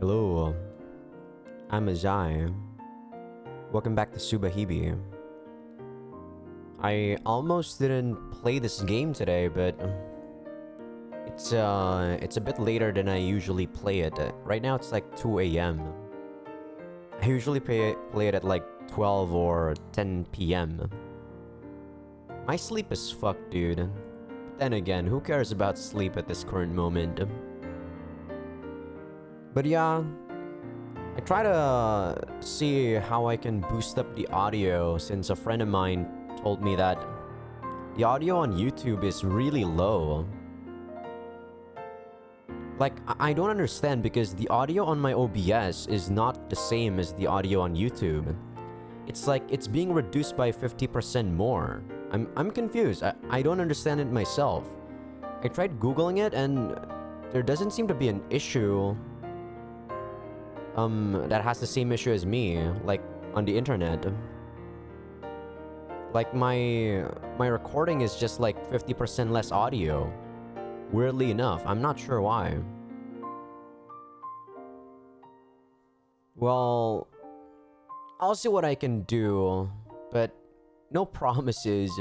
Hello, I'm Azai. Welcome back to Subahibi. I almost didn't play this game today, but it's a bit later than I usually play it. Right now it's like 2 a.m. I usually play it at like 12 or 10 p.m. My sleep is fucked, dude. But then again, who cares about sleep at this current moment? But yeah, I try to see how I can boost up the audio since a friend of mine told me that the audio on YouTube is really low. Like, I don't understand because the audio on my OBS is not the same as the audio on YouTube. It's like it's being reduced by 50% more. I'm confused. I don't understand it myself. I tried Googling it and there doesn't seem to be an issue that has the same issue as me, like on the internet. Like my recording is just like 50% less audio. Weirdly enough, I'm not sure why. Well, I'll see what I can do, but no promises.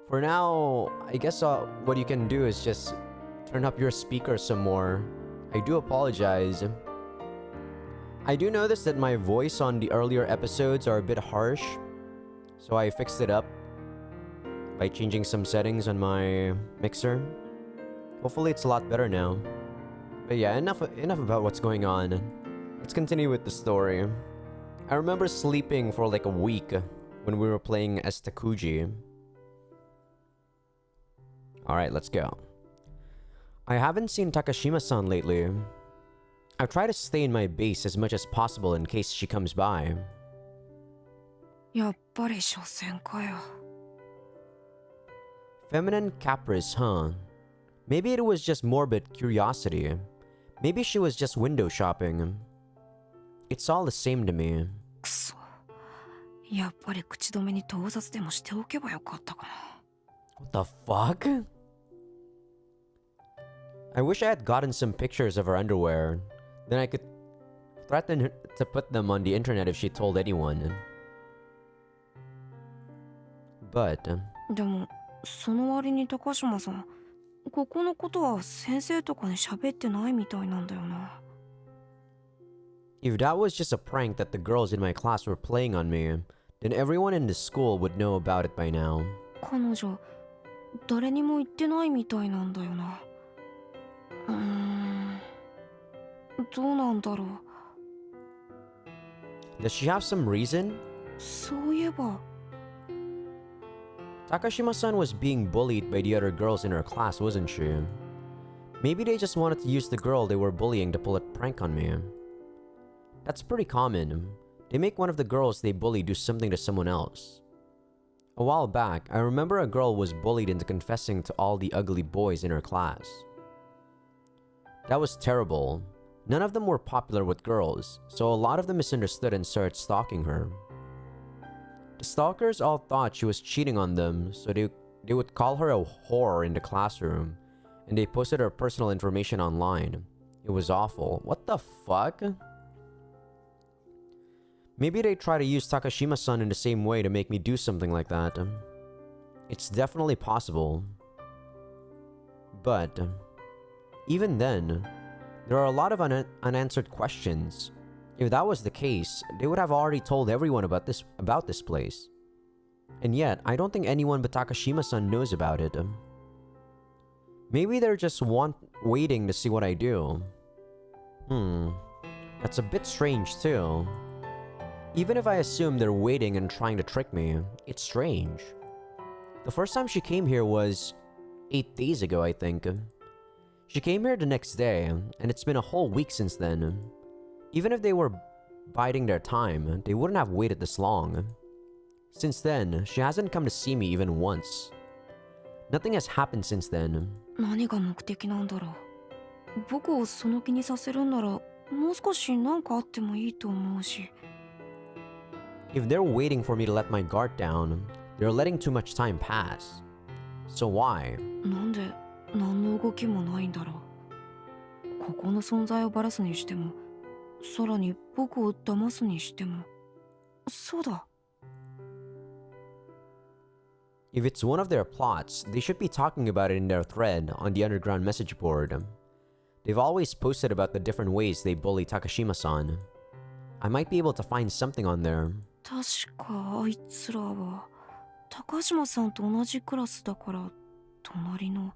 For now, I guess what you can do is just turn up your speaker some more. I do apologize. I do notice that my voice on the earlier episodes are a bit harsh, so I fixed it up by changing some settings on my mixer. Hopefully it's a lot better now. But yeah, enough about what's going on. Let's continue with the story. I remember sleeping for like a week when we were playing as Takuji. Alright, let's go. I haven't seen Takashima-san lately. I try to stay in my base as much as possible in case she comes by. やっぱり所詮かよ。 Feminine caprice, huh? Maybe it was just morbid curiosity. Maybe she was just window shopping. It's all the same to me. くそ。やっぱり口止めに盗撮でもしておけばよかったかな。 What the fuck? I wish I had gotten some pictures of her underwear. Then I could threaten her to put them on the internet if she told anyone. But でも、その割に高島さん、ここのことは先生とかに喋ってないみたいなんだよな。 if that was just a prank that the girls in my class were playing on me, then everyone in the school would know about it by now. 彼女、誰にも言ってないみたいなんだよな。どうなんだろう。 Does she have some reason? そういえば。 Takashima-san was being bullied by the other girls in her class, wasn't she? Maybe they just wanted to use the girl they were bullying to pull a prank on me. That's pretty common. They make one of the girls they bully do something to someone else. A while back, I remember a girl was bullied into confessing to all the ugly boys in her class. That was terrible. None of them were popular with girls, so a lot of them misunderstood and started stalking her. The stalkers all thought she was cheating on them, so they would call her a whore in the classroom, and they posted her personal information online. It was awful. What the fuck? Maybe they try to use Takashima-san in the same way to make me do something like that. It's definitely possible. But even then, there are a lot of unanswered questions. If that was the case, they would have already told everyone about this place. And yet, I don't think anyone but Takashima-san knows about it. Maybe they're just waiting to see what I do. That's a bit strange too. Even if I assume they're waiting and trying to trick me, it's strange. The first time she came here was 8 days ago, I think. She came here the next day, and it's been a whole week since then. Even if they were biding their time, they wouldn't have waited this long. Since then, she hasn't come to see me even once. Nothing has happened since then. 何が目的なんだろう。僕をその気にさせるんなら、もう少し何かあってもいいと思うし。 If they're waiting for me to let my guard down, they're letting too much time pass. So why? なんで何の動きもないんだろう。ここの存在をバラすにしてもさらに僕を騙すにしても。そうだ。If it's one of their plots, they should be talking about it in their thread on the underground message board. They've always posted about the different ways they bully Takashima-san. I might be able to find something on there. 確かあいつらは高島さんと同じクラスだから隣の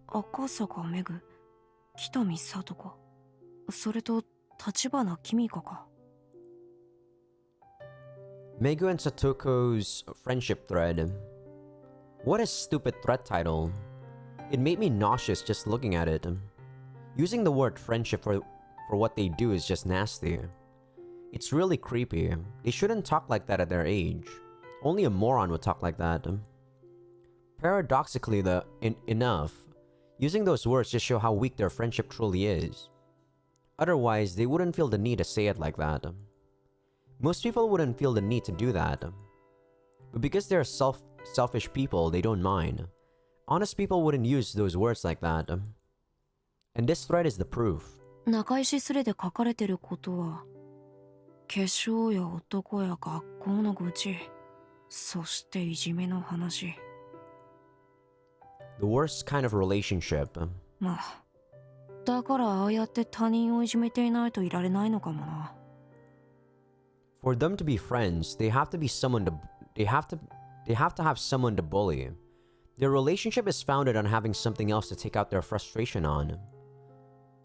赤坂めぐ、北見里子、それと立花君香か。Megu and Satoko's friendship thread. What a stupid thread title. It made me nauseous just looking at it. Using the word friendship for what they do is just nasty. It's really creepy. They shouldn't talk like that at their age. Only a moron would talk like that. Paradoxically enough, using those words just show how weak their friendship truly is. Otherwise, they wouldn't feel the need to say it like that. Most people wouldn't feel the need to do that. But because they're selfish people, they don't mind. Honest people wouldn't use those words like that. And this thread is the proof. 中石スレで書かれてることは、化粧や男や学校の愚痴、そしていじめの話。The worst kind of relationship. まあ、だからああやって他人をいじめていないといられないのかもな。For them to be friends, they have to be someone to they have to have someone to bully. Their relationship is founded on having something else to take out their frustration on.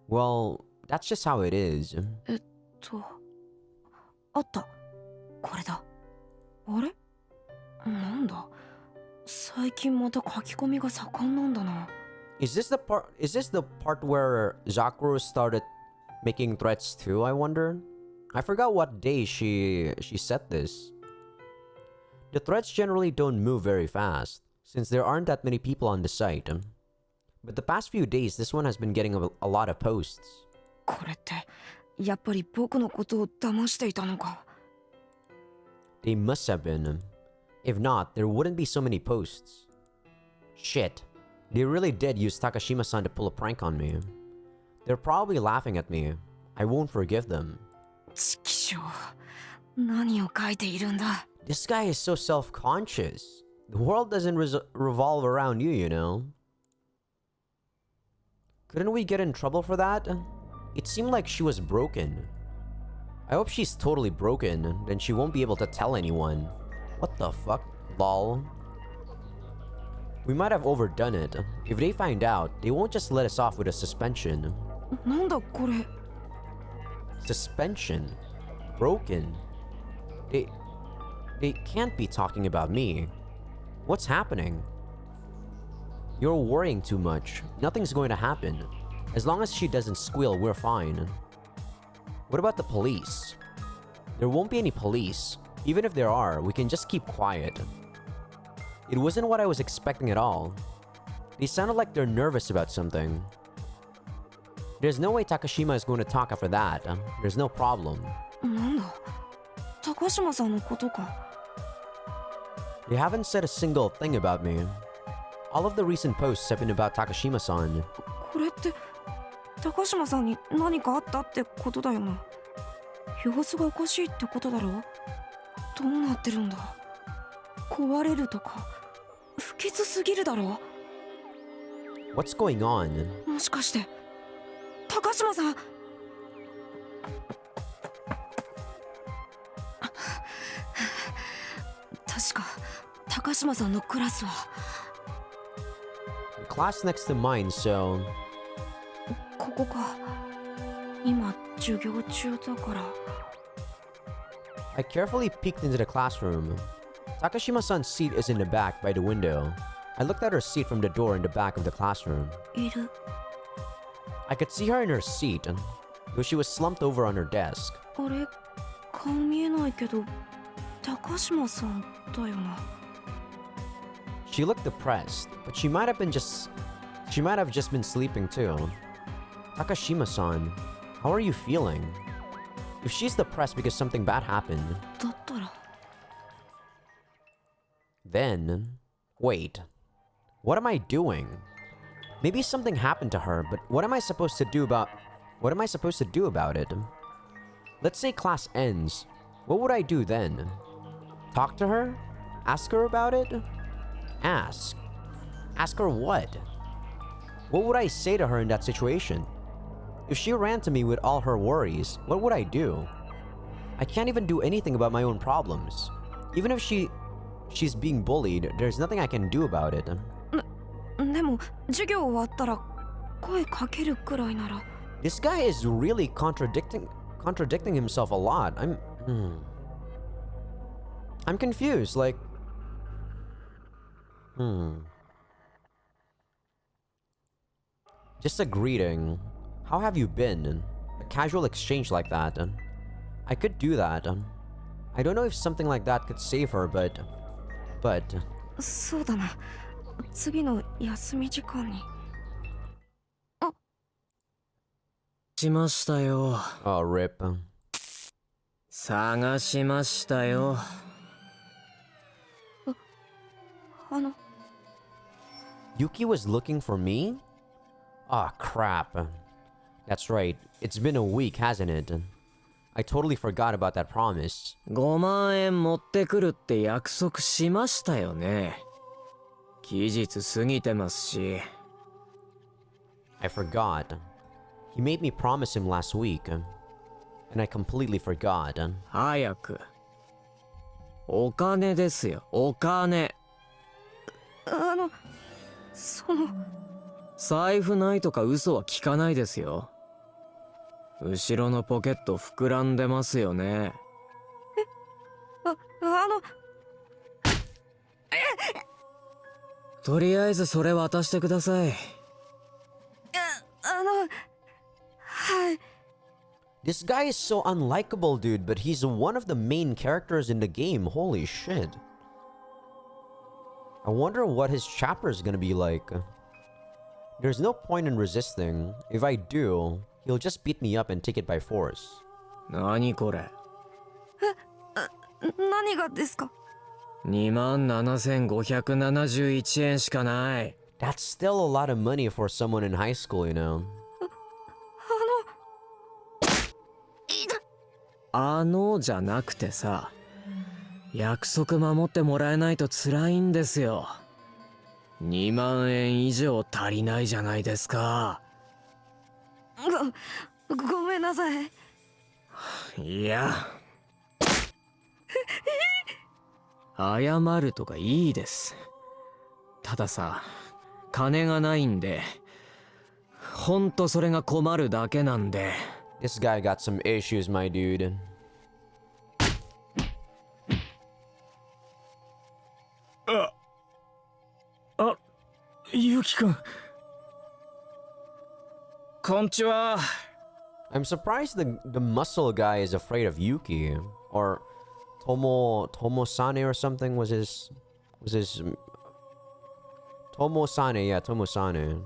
Well, that's just how it is. あった。これだ。あれ？なんだ？最近また書き込みが盛んなんだな。Is this the part where Zakuro started making threats too, I wonder? I forgot what day she said this. The threads generally don't move very fast, since there aren't that many people on the site. But the past few days, this one has been getting a lot of posts. これってやっぱり僕のことを騙していたのか。They must have been. If not, there wouldn't be so many posts. Shit. They really did use Takashima-san to pull a prank on me. They're probably laughing at me. I won't forgive them. ちきしょう。何を書いているんだ。This guy is so self-conscious. The world doesn't revolve around you, you know? Couldn't we get in trouble for that? It seemed like she was broken. I hope she's totally broken, then she won't be able to tell anyone. What the fuck? Lol. We might have overdone it. If they find out, they won't just let us off with a suspension. なんだこれ。Suspension? Broken? They can't be talking about me. What's happening? You're worrying too much. Nothing's going to happen. As long as she doesn't squeal, we're fine. What about the police? There won't be any police. Even if there are, we can just keep quiet. It wasn't what I was expecting at all. They sounded like they're nervous about something. There's no way Takashima is going to talk after that. There's no problem. なんだ。高島さんのことか。They haven't said a single thing about me. All of the recent posts have been about Takashima-san. これって高島さんに何かあったってことだよな。様子がおかしいってことだろ。どうなってるんだ。壊れるとか不潔すぎるだろ。 What's going on? もしかして高島さん。確か高島さんのクラスは The class next to mine, so... ここか。今授業中だから。I carefully peeked into the classroom. Takashima-san's seat is in the back by the window. I looked at her seat from the door in the back of the classroom. いる。 I could see her in her seat, though she was slumped over on her desk. あれ顔見えないけど高島さんだよな。 She looked depressed, but she might have just been sleeping too. Takashima-san, how are you feeling? If she's depressed because something bad happened, だったら then... Wait. What am I doing? Maybe something happened to her, but what am I supposed to do about... What am I supposed to do about it? Let's say class ends. What would I do then? Talk to her? Ask her about it? Ask? Ask her what? What would I say to her in that situation? If she ran to me with all her worries, what would I do? I can't even do anything about my own problems. Even if she's being bullied, there's nothing I can do about it. でも授業終わったら声かけるくらいなら。 This guy is really contradicting himself a lot. I'm confused, like Just a greeting. How have you been? A casual exchange like that. I could do that. I don't know if something like that could save her, but そうだな。次の休み時間に。しましたよ。oh rip. 探しましたよ。Yuki was looking for me? Ah, crap. That's right. It's been a week, hasn't it? I totally forgot about that promise. 5万円持ってくるって約束しましたよね。期日過ぎてますし。I forgot. He made me promise him last week, and I completely forgot. 早く。お金ですよ、お金。財布ないとか嘘は聞かないですよ。後ろのポケット膨らんでますよね。とりあえずそれ渡してください。はい。 This guy is so unlikable, dude, but he's one of the main characters in the game. Holy shit. I wonder what his chapter is gonna be like. There's no point in resisting. If I do, he'll just beat me up and take it by force. 何これ。何がですか。 27,571 円しかない。 That's still a lot of money for someone in high school, you know. じゃなくてさ、約束守ってもらえないと辛いんですよ。2万円以上足りないじゃないですか。ごめんなさい。いや謝るとかいいです。たださ、金がないんで、ほんとそれが困るだけなんで。This guy got some issues, my dude. ゆうきくん。こんちは。I'm surprised the muscle guy is afraid of Yuki. Or Tomo-sane or something was his Tomo-sane, yeah, Tomo-sane.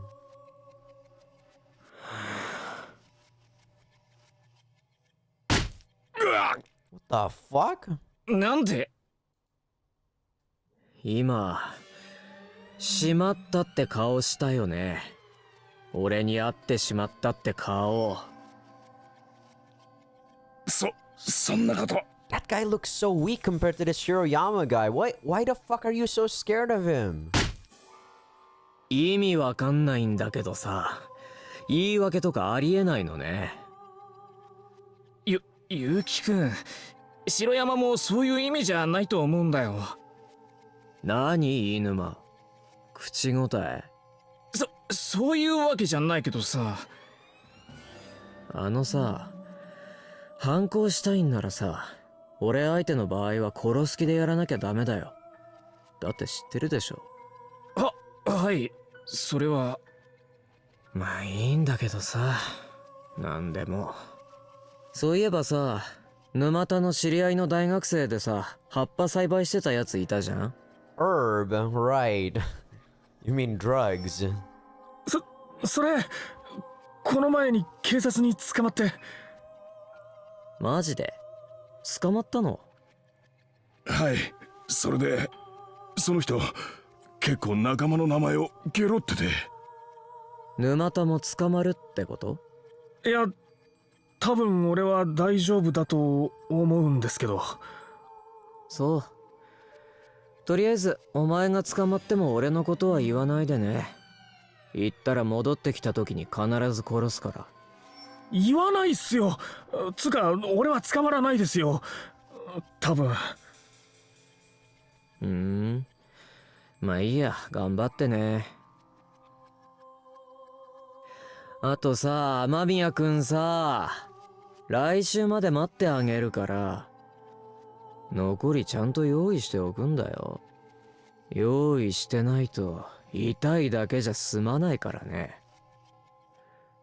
What the fuck? なんで。今、しまったって顔したよね。俺に会ってしまったって顔。そんなこと。That guy looks so weak compared to the Shiroyama guy. Why the fuck are you so scared of him? 意味わかんないんだけどさ、言い訳とかありえないのね。ゆうきくん、城山もそういう意味じゃないと思うんだよ。何、飯沼。口答え。そういうわけじゃないけどさ。さ、反抗したいんならさ、俺相手の場合は殺す気でやらなきゃダメだよ。だって知ってるでしょ。はい、それは。まあいいんだけどさ、なんでも。そういえばさ、沼田の知り合いの大学生でさ、葉っぱ栽培してたやついたじゃん。Herb, right. You mean drugs. それ、この前に警察に捕まって。マジで捕まったの？はい、それでその人結構仲間の名前をゲロってて。沼田も捕まるってこと？いや、多分俺は大丈夫だと思うんですけど。そう。とりあえずお前が捕まっても俺のことは言わないでね。言ったら戻ってきた時に必ず殺すから。言わないっすよ。つか、俺は捕まらないですよ。多分。まあいいや、頑張ってね。あとさ、雨宮くんさ、来週まで待ってあげるから、残りちゃんと用意しておくんだよ。用意してないと痛いだけじゃ済まないからね。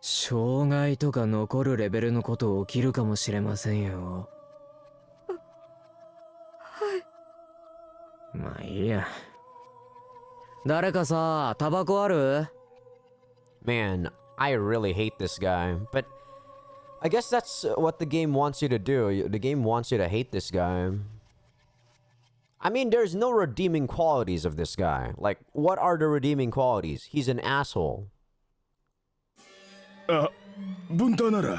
障害とか残るレベルのこと起きるかもしれませんよ。まあいいや。誰かさ、タバコある？ Man, I really hate this guy, but I guess that's what the game wants you to do. The game wants you to hate this guy. I mean, there's no redeeming qualities of this guy. Like, what are the redeeming qualities? He's an asshole. あ、分担なら。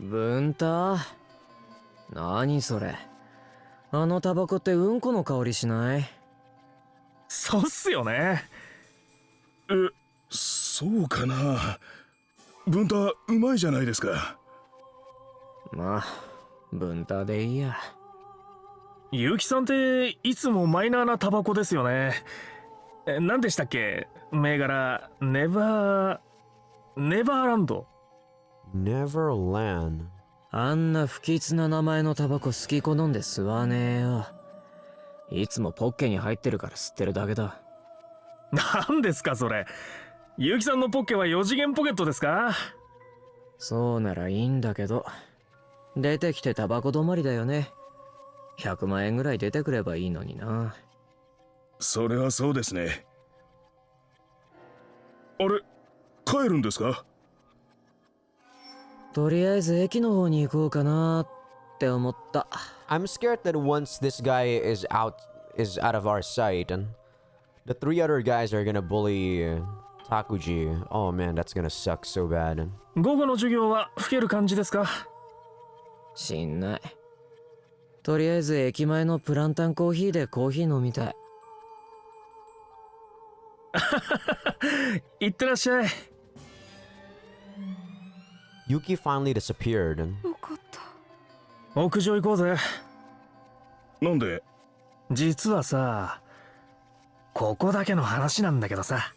分担？何それ。あのタバコってうんこの香りしない？そうっすよね。そうかな。分担うまいじゃないですか。まあ、分担でいいや。結城さんっていつもマイナーなタバコですよね。何でしたっけ？銘柄ネバーランド。Neverland. あんな不吉な名前のタバコ好き好んで吸わねえよ。いつもポッケに入ってるから吸ってるだけだ。何ですかそれ。結城さんのポッケは4次元ポケットですか？そうならいいんだけど、出てきてタバコ止まりだよね。100万円ぐらい出てくればいいのにな。それはそうですね。あれ、帰るんですか？とりあえず駅の方に行こうかなって思った。I'm scared that once this guy is out of our sight, and the 3 other guys are gonna bully Takuji. Oh man, that's gonna suck so bad. 午後の授業は吹ける感じですか？しんない。とりあえず駅前のプランタンコーヒーでコーヒー飲みたい。いってらっしゃい。Yuki finally disappeared. よかった。屋上行こうぜ。なんで？実はさ、ここだけの話なんだけどさ。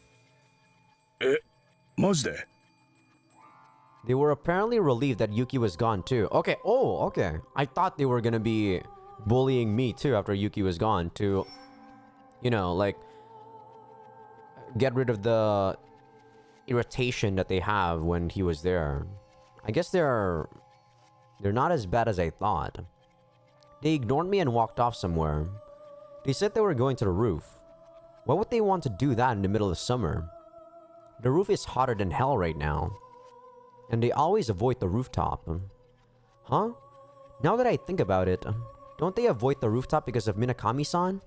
マジで？ They were apparently relieved that Yuki was gone too. Okay, okay. I thought they were gonna be bullying me too after Yuki was gone to, you know, like, get rid of the irritation that they have when he was there. I guess they're not as bad as I thought. They ignored me and walked off somewhere. They said they were going to the roof. Why would they want to do that in the middle of summer? The roof is hotter than hell right now. And they always avoid the rooftop. Huh? Now that I think about it, don't they avoid the rooftop because of Minakami-san?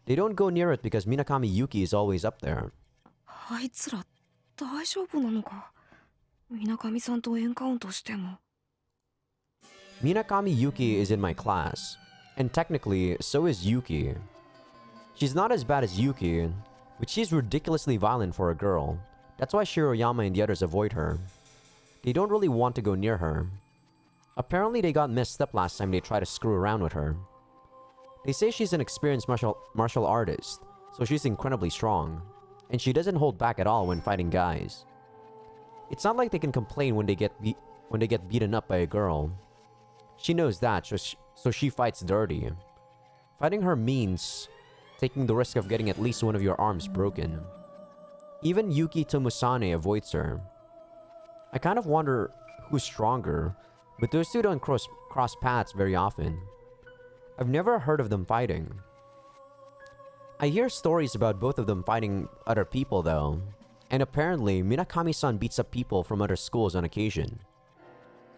They don't go near it because Minakami Yuki is always up there. あいつら大丈夫なのか？水上さんとエンカウントしても。Minakami Yuki is in my class. And technically, so is Yuki. She's not as bad as Yuki, but she's ridiculously violent for a girl. That's why Shiroyama and the others avoid her. They don't really want to go near her. Apparently they got messed up last time they tried to screw around with her. They say she's an experienced martial artist, so she's incredibly strong. And she doesn't hold back at all when fighting guys. It's not like they can complain when they get beaten up by a girl. She knows that, so she fights dirty. Fighting her means taking the risk of getting at least one of your arms broken. Even Yuki Tomusane avoids her. I kind of wonder who's stronger, but those two don't cross paths very often. I've never heard of them fighting. I hear stories about both of them fighting other people though, and apparently Minakami-san beats up people from other schools on occasion.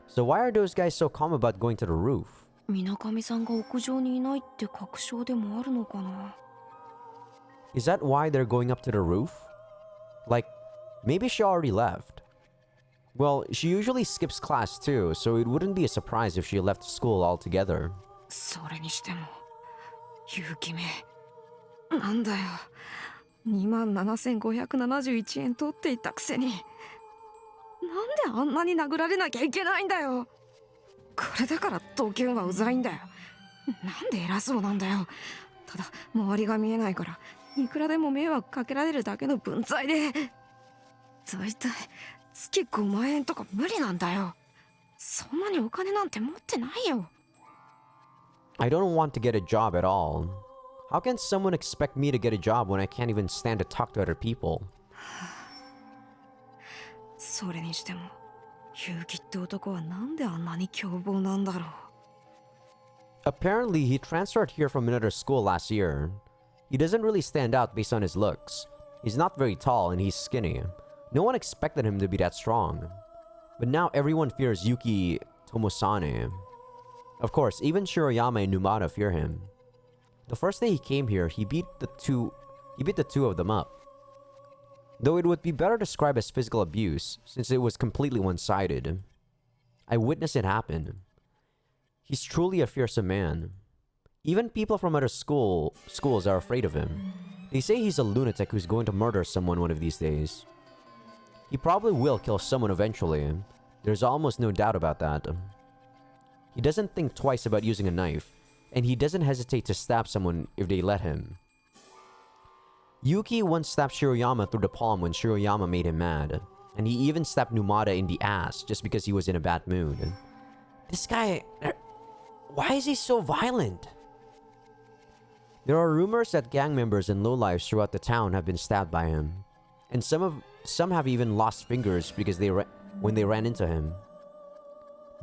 So why are those guys so calm about going to the roof? 水上さんが屋上にいないって確証でもあるのかな？ Is that why they're going up to the roof? Like, maybe she already left. Well, she usually skips class too, so it wouldn't be a surprise if she left school altogether. それにしても勇気めなんだよ、27,571円取っていたくせになんであんなに殴られなきゃいけないんだよ。これだから東京はうざいんだよ。なんで偉そうなんだよ。ただ周りが見えないからいくらでも迷惑かけられるだけの分際で、だいたい月5万円とか無理なんだよ。そんなにお金なんて持ってないよ。I don't want to get a job at all. How can someone expect me to get a job when I can't even stand to talk to other people? それにしても勇気って男はなんであんなに凶暴なんだろう。 Apparently, he transferred here from another school last year. He doesn't really stand out based on his looks. He's not very tall and he's skinny. No one expected him to be that strong. But now everyone fears Yuki Tomosane. Of course, even Shiroyama and Numata fear him. The first day he came here, he beat the two of them up. Though it would be better described as physical abuse, since it was completely one-sided. I witnessed it happen. He's truly a fearsome man. Even people from other schools are afraid of him. They say he's a lunatic who's going to murder someone one of these days. He probably will kill someone eventually. There's almost no doubt about that. He doesn't think twice about using a knife, and he doesn't hesitate to stab someone if they let him. Yuki once stabbed Shiroyama through the palm when Shiroyama made him mad, and he even stabbed Numata in the ass just because he was in a bad mood. This guy... why is he so violent? There are rumors that gang members and lowlifes throughout the town have been stabbed by him, and some have even lost fingers because when they ran into him.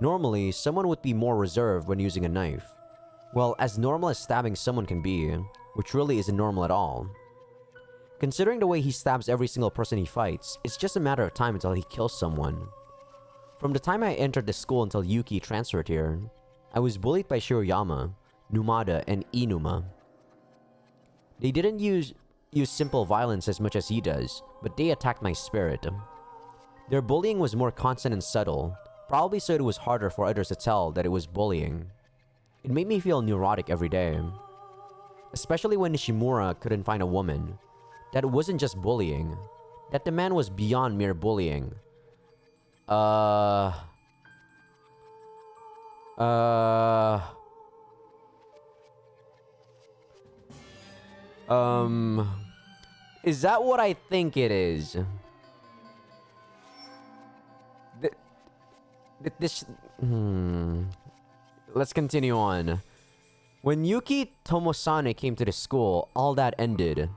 Normally, someone would be more reserved when using a knife. Well, as normal as stabbing someone can be, which really isn't normal at all. Considering the way he stabs every single person he fights, it's just a matter of time until he kills someone. From the time I entered the school until Yuki transferred here, I was bullied by Shiroyama, Numata, and Inuma. They didn't use simple violence as much as he does, but they attacked my spirit. Their bullying was more constant and subtle, probably so it was harder for others to tell that it was bullying. It made me feel neurotic every day. Especially when Nishimura couldn't find a woman. That wasn't just bullying. That the man was beyond mere bullying. Is that what I think it is? Let's continue on. When Yuki Tomosane came to the school, all that ended.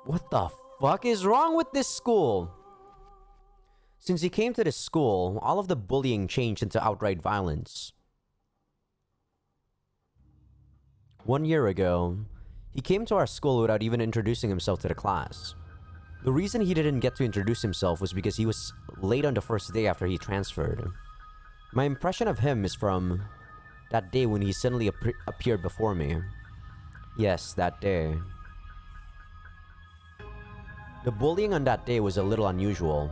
What the fuck is wrong with this school? Since he came to the school, all of the bullying changed into outright violence. 1 year ago, he came to our school without even introducing himself to the class. The reason he didn't get to introduce himself was because he was late on the first day after he transferred. My impression of him is from that day when he suddenly appeared before me. Yes, that day. The bullying on that day was a little unusual.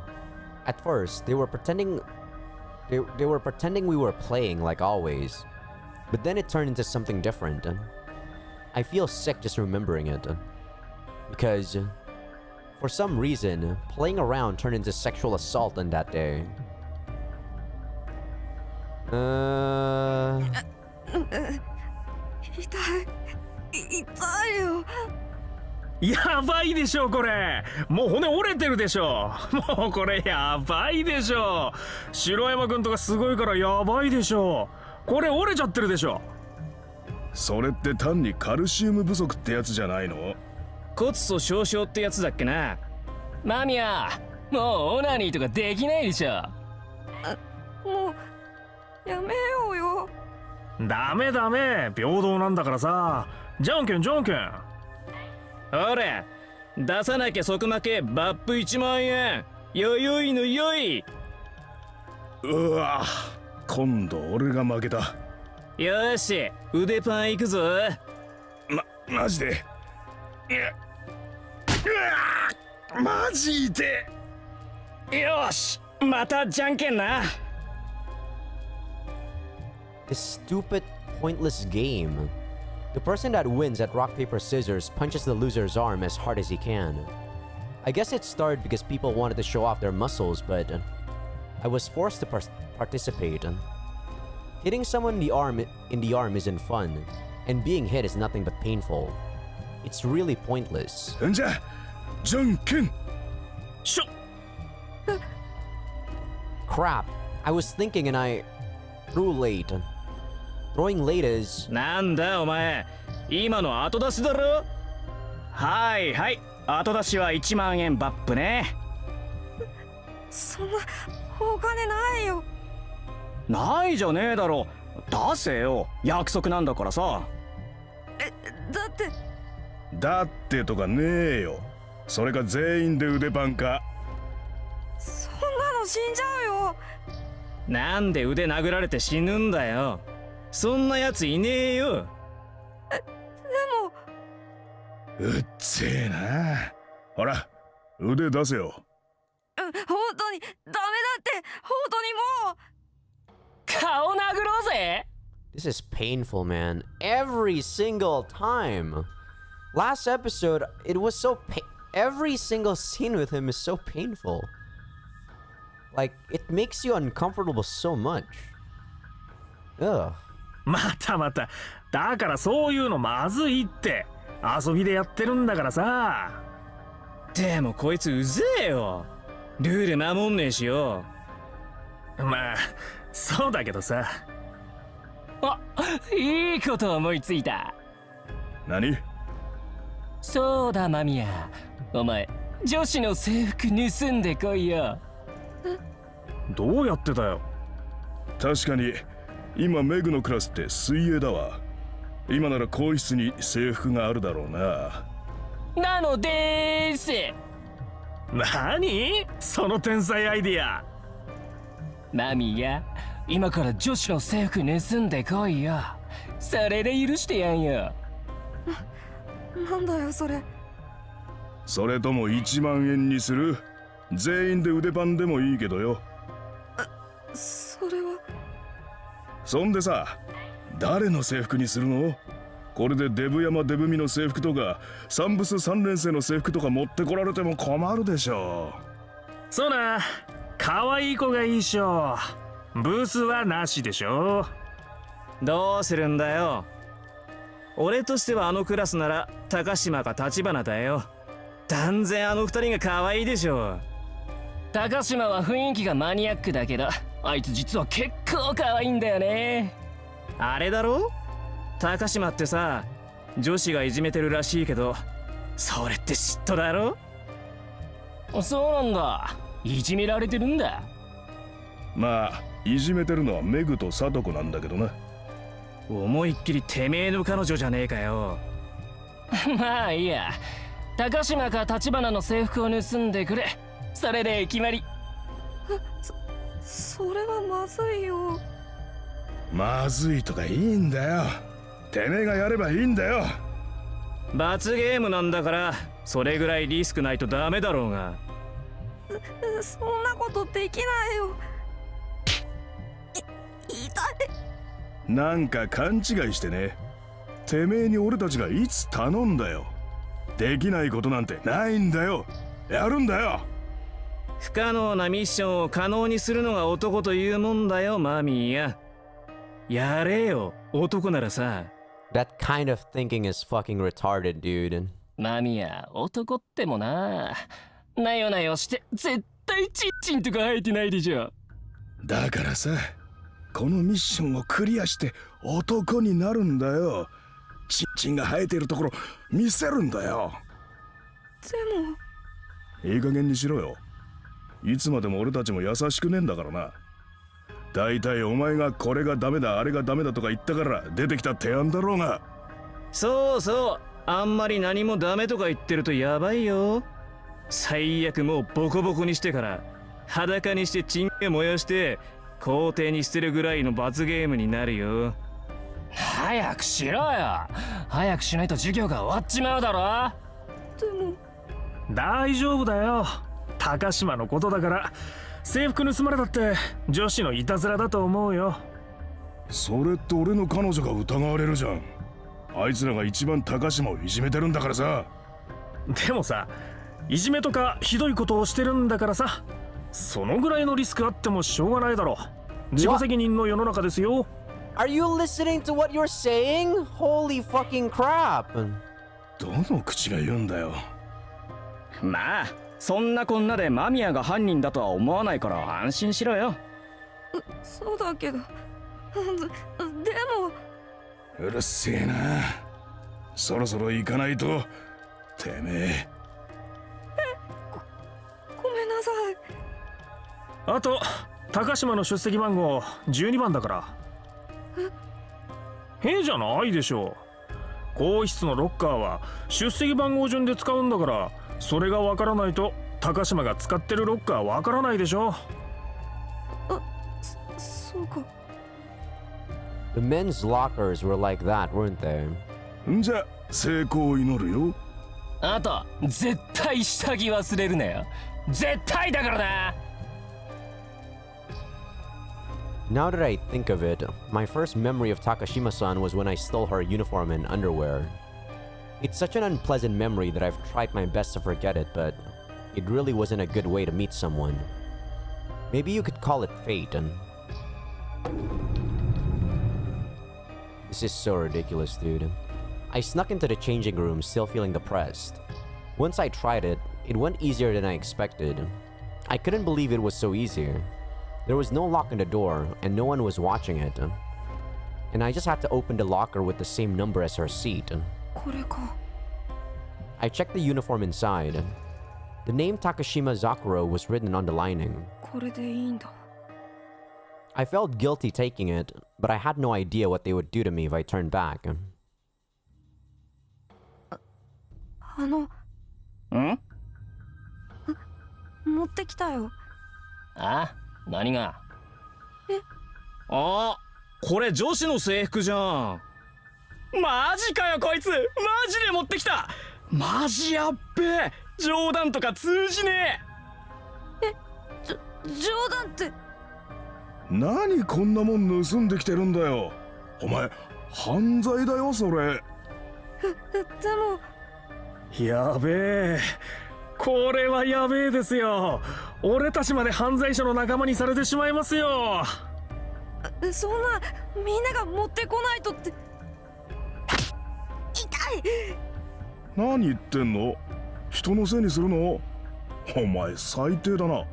At first, they were pretending we were playing like always. But then it turned into something different. I feel sick just remembering it. Because for some reason, playing around turned into sexual assault on that day. 痛いよ。やばいでしょこれ。もう骨折れてるでしょ。もうこれやばいでしょ。白山くんとかすごいからやばいでしょ。これ折れちゃってるでしょ。それって単にカルシウム不足ってやつじゃないの？骨粗しょう症ってやつだっけな。マミヤ、もうオナニーとかできないでしょ。もうやめようよ。ダメダメ、平等なんだからさ。じゃんけんじゃんけん。ほら、出さなきゃ即負け、バップ1万円。よよいのよい。うわ、今度俺が負けた。よし、腕パンいくぞ。マジで。うわ、マジで。よし、またじゃんけんな。 This stupid, pointless game. The person that wins at rock, paper, scissors punches the loser's arm as hard as he can. I guess it started because people wanted to show off their muscles, but I was forced to participate. Hitting someone in the arm isn't fun, and being hit is nothing but painful. It's really pointless. んじゃじゃんけん。しょ Crap, I was thinking and I threw late. Throwing late is... なんだお前、今の後出しだろ。はいはい、後出しは1万円バップね。そんなお金ないよ。ないじゃねえだろ。出せよ、約束なんだからさ。だってだってとかねえよ。それか全員で腕パンか。そんなの死んじゃうよ。なんで腕殴られて死ぬんだよ。そんなやついねえよ。でもうっぜえな。ほら腕出せよ。本当にダメだって本当にもう。顔殴ろうぜ。 This is painful, man. Every single time. Last episode, it was so every single scene with him is so painful. Like, it makes you uncomfortable so much. Ugh. またまた、だからそういうのまずいって。遊びでやってるんだからさ。でもこいつうぜえよ。ルール守んねえしよ。まあそうだけどさ。あ、いいこと思いついた。何？そうだマミヤ、お前女子の制服盗んでこいよ。どうやってだよ。確かに今メグのクラスって水泳だわ。今なら更衣室に制服があるだろうな。なのでーす。何？その天才アイディア。マミヤ、今から女子の制服盗んでこいよ。それで許してやんよ。なんだよそれ。それとも1万円にする？全員で腕パンでもいいけどよ。それは。そんでさ、誰の制服にするの？これでデブ山デブミの制服とかサンブス3年生の制服とか持ってこられても困るでしょ。そうな、可愛い子がいいっしょ。ブースはなしでしょ。どうするんだよ。俺としてはあのクラスなら高島か橘だよ。断然あの二人が可愛いでしょ。高島は雰囲気がマニアックだけど、あいつ実は結構可愛いんだよね。あれだろ？高島ってさ、女子がいじめてるらしいけど、それって嫉妬だろ？そうなんだ。いじめられてるんだ。まあいじめてるのはメグとサトコなんだけどな。思いっきりてめえの彼女じゃねえかよ。まあいいや、高島か橘の制服を盗んでくれ。それで決まり。それはまずいよ。まずいとかいいんだよ。てめえがやればいいんだよ。罰ゲームなんだから、それぐらいリスクないとダメだろうが。そんなことできないよ。痛い。なんか勘違いしてね。てめえに俺たちがいつ頼んだよ。できないことなんてないんだよ。やるんだよ。不可能なミッションを可能にするのが男というもんだよ、マミーや。やれよ、男ならさ。That kind of thinking is fucking retarded, dude. マミヤ、男ってもな、なよなよして絶対チンチンとか生えてないでしょ。だからさ、このミッションをクリアして男になるんだよ。チンチンが生えてるところ見せるんだよ。でもいい加減にしろよ。いつまでも俺たちも優しくねえんだからな。だいたいお前がこれがダメだあれがダメだとか言ったから出てきた提案だろうが。そうそう、あんまり何もダメとか言ってるとやばいよ。最悪もうボコボコにしてから裸にしてチンゲ燃やして校庭に捨てるぐらいの罰ゲームになるよ。早くしろよ。早くしないと授業が終わっちまうだろ。でも大丈夫だよ。高島のことだから制服盗まれたって女子のいたずらだと思うよ。それって俺の彼女が疑われるじゃん。あいつらが一番高島をいじめてるんだからさ。でもさ、いじめとかひどいことをしてるんだからさ、そのぐらいのリスクあってもしょうがないだろう。自己責任の世の中ですよ。Are you listening to what you're saying? Holy fucking crap! どの口が言うんだよ。まあそんなこんなで間宮が犯人だとは思わないから安心しろよ。そうだけどでもうるせえな。そろそろ行かないと。てめえ。ごめんなさい。あと高島の出席番号12番だから。へえじゃないでしょう。更衣室のロッカーは出席番号順で使うんだから、それがわからないと高島が使ってるロッカーわからないでしょ。そうか。The men's lockers were like that, weren't they? んじゃ成功を祈るよ。あと絶対下着忘れるなよ。絶対だからな。Now that I think of it, my first memory of Takashima-san was when I stole her uniform and underwear. It's such an unpleasant memory that I've tried my best to forget it, but it really wasn't a good way to meet someone. Maybe you could call it fate, and... This is so ridiculous, dude. I snuck into the changing room still feeling depressed. Once I tried it, it went easier than I expected. I couldn't believe it was so easy. There was no lock on the door, and no one was watching it. And I just had to open the locker with the same number as her seat. これか。I checked the uniform inside. The name Takashima Zakuro was written on the lining. これでいいんだ。I felt guilty taking it, but I had no idea what they would do to me if I turned back. ん？持ってきたよ。あ？何が？あ、これ女子の制服じゃん。マジかよこいつ。マジで持ってきた。マジやっべえ。冗談とか通じねえ。冗談って。何こんなもん盗んできてるんだよ。お前犯罪だよそれ。でもやべえ、これはやべえですよ。俺たちまで犯罪者の仲間にされてしまいますよ。そんなみんなが持ってこないとって。痛い。何言ってんの？人のせいにするの？お前最低だな。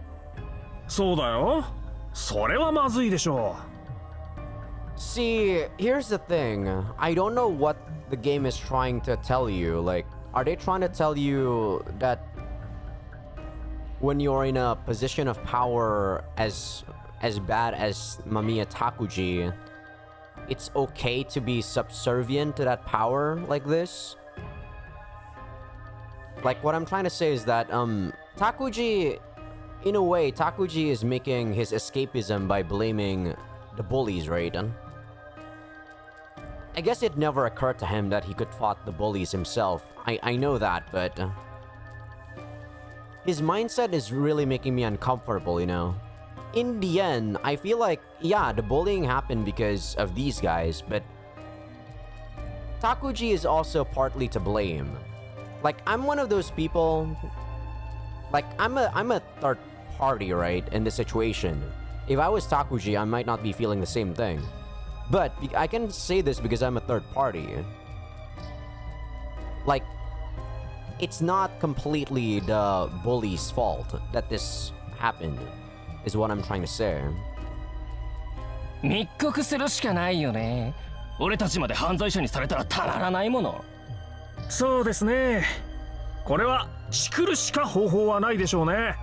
そうだよ。それはまずいでしょう。See, here's the thing. I don't know what the game is trying to tell you. Like, are they trying to tell you that when you're in a position of power as bad as Mamiya Takuji, it's okay to be subservient to that power like this? Like, what I'm trying to say is that Takuji, in a way, Takuji is making his escapism by blaming the bullies, right? I guess it never occurred to him that he could fight the bullies himself. I know that, but his mindset is really making me uncomfortable, you know? In the end, I feel like, yeah, the bullying happened because of these guys, but Takuji is also partly to blame. Like, I'm one of those people, like, I'm a third party, right, in this situation. If I was Takuji, I might not be feeling the same thing. But I can say this because I'm a third party. Like, it's not completely the bully's fault that this happened, is what I'm trying to say. 密告するしかないよね。俺たちまで犯罪者にされたらたまらないもの。そうですね。これはチクるしか方法はないでしょうね。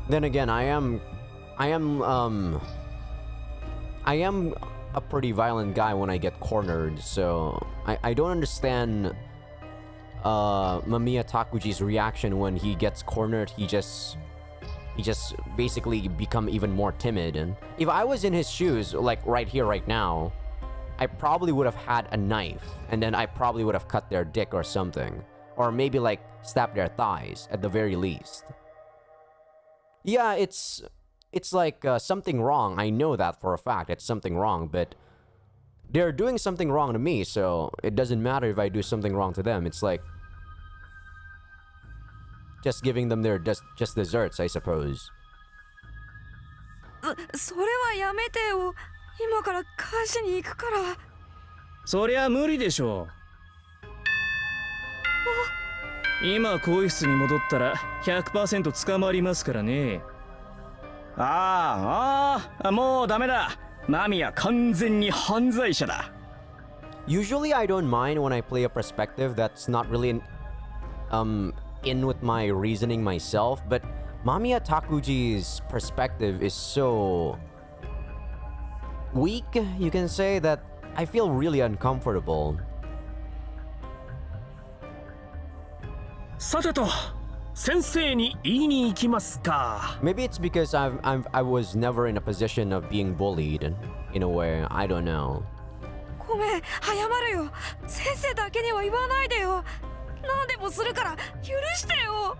Then again, I am a pretty violent guy when I get cornered, so I don't understand Mamiya Takuji's reaction when he gets cornered. He just basically become even more timid. And if I was in his shoes, like right here, right now, I probably would have had a knife, and then I probably would have cut their dick or something, or maybe like stabbed their thighs at the very least. Yeah, it's it's like something wrong. I know that for a fact. It's something wrong, but they're doing something wrong to me, so it doesn't matter if I do something wrong to them. It's like just giving them their just desserts, I suppose. それはやめてよ。今から返しに行くから。そりゃ無理でしょう。今更衣室に戻ったら 100% 捕まりますからね。もうダメだ。マミは完全に犯罪者だ。Usually I don't mind when I play a perspective that's not really in with my reasoning myself, but Mamiya Takuji's perspective is so weak, you can say, that I feel really uncomfortable. さてと、先生に言いに行きますか。 Maybe it's because I was never in a position of being bullied, in a way. I don't know. ごめん、謝るよ。先生だけには言わないでよ。何でもするから許してよ。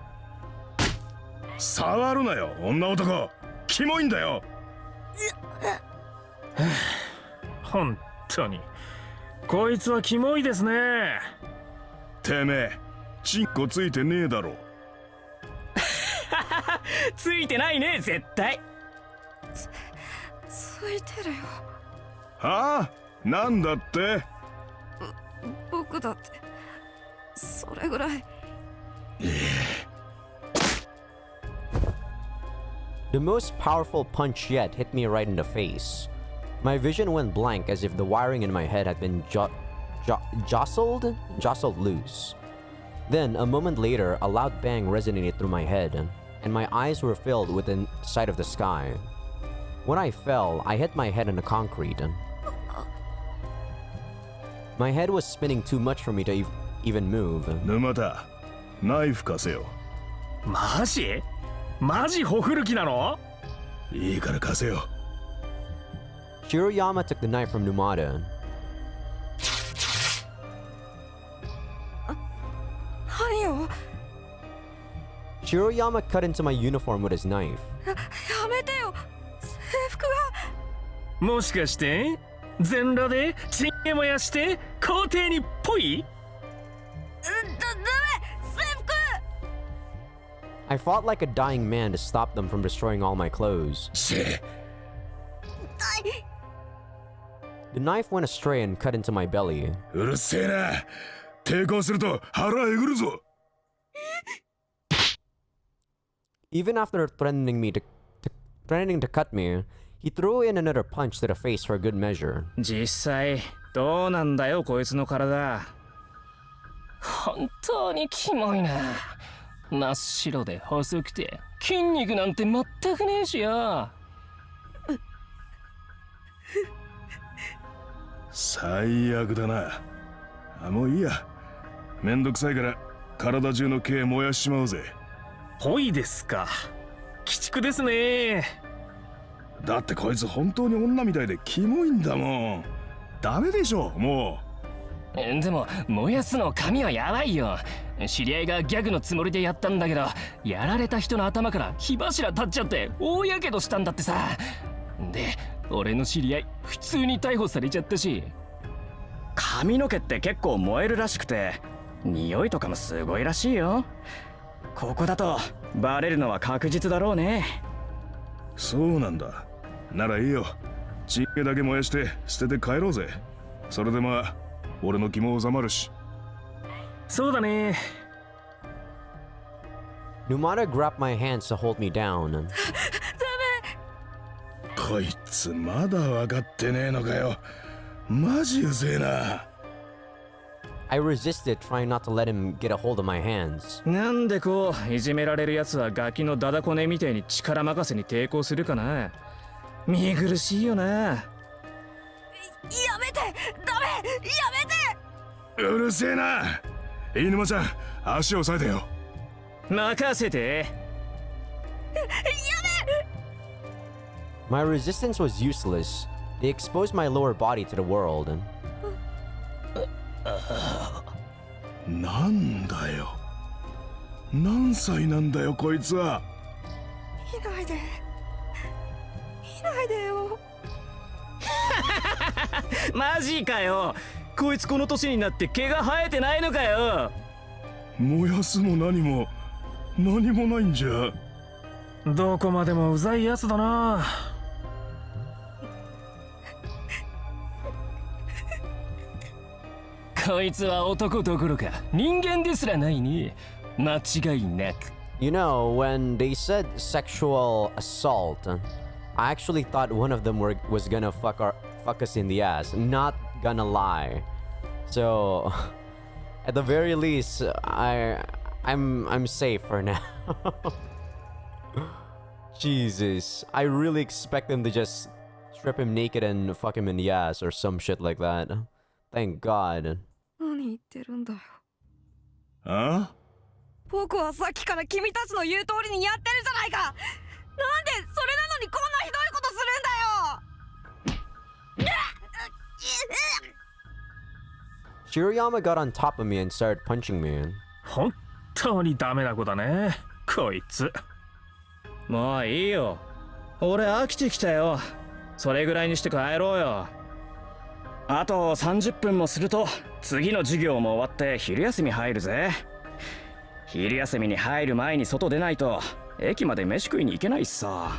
触るなよ、女男。キモいんだよ。本当にこいつはキモいですね。てめえ、チンコついてねえだろ。ついてないね、絶対。ついてるよ。はあ、なんだって。僕だってそれぐらい。The most powerful punch yet hit me right in the face. My vision went blank as if the wiring in my head had been jostled loose. Then, a moment later, a loud bang resonated through my head, and my eyes were filled with the sight of the sky. When I fell, I hit my head on the concrete. My head was spinning too much for me to even move. 沼田、ナイフ貸せよ。マジ？マジほふる気なの？いいから貸せよ。Shiroyama took the knife from Numata. 何よ。Shiroyama cut into my uniform with his knife. やめてよ。制服が。もしかして全裸でチンゲ燃やして校庭にっぽい？ダメ、制服。I fought like a dying man to stop them from destroying all my clothes. The knife went astray and cut into my belly. うるせえな。抵抗すると腹えぐるぞ。Even after threatening to cut me, he threw in another punch to the face for good measure. 実際どうなんだよ、こいつの体。本当にキモいな。真っ白で細くて筋肉なんて全くねえしよ。最悪だな。もういいや。めんどくさいから体中の毛燃やしちまうぜ。ぽいですか。鬼畜ですね。だってこいつ本当に女みたいでキモいんだもん。ダメでしょ、もでも燃やすの髪はやばいよ。知り合いがギャグのつもりでやったんだけど、やられた人の頭から火柱立っちゃって大やけどしたんだってさ。で俺の知り合い普通に逮捕されちゃったし。髪の毛って結構燃えるらしくて、匂いとかもすごいらしいよ。ここだとバレるのは確実だろうね。そうなんだ。ならいいよ。チンゲだけ燃やして捨てて帰ろうぜ。それでまあ俺の気も収まるし。そうだね。Numata grabbed my hands to hold me down. こいつまだ分かってねえのかよ。マジうぜえな。I resisted, trying not to let him get a hold of my hands. なんでこういじめられるやつはガキのダダこねみてえに力任せに抵抗するかな。見苦しいよな。やめて、ダメ、やめて。うるせえな。飯沼ちゃん、足を押さえてよ。任せて。My resistance was useless. They exposed my lower body to the world. なんだよ。何歳なんだよこいつは。いないで、見ないでよ。マジかよ。こいつこの年になって毛が生えてないのかよ。燃やすも何もないんじゃ。どこまでもうざいやつだな。こいつは男どころか人間ですらないね。間違いなく。You know, when they said sexual assault, I actually thought one of them was gonna fuck us in the ass. Not gonna lie. So, at the very least, I'm safe for now. Jesus, I really expect them to just strip him naked and fuck him in the ass or some shit like that. Thank God. 何言ってるんだよ。あ？僕はさっきから君たちの言う通りにやってるじゃないか。なんでそれなのにこんなひどいことするんだよ。Shirayama got on top of me and started punching me. 本当にダメな子だね、こいつ。もういいよ。俺飽きてきたよ。それぐらいにして帰ろうよ。あと30分もすると次の授業も終わって昼休み入るぜ。昼休みに入る前に外出ないと駅まで飯食いに行けないっさ。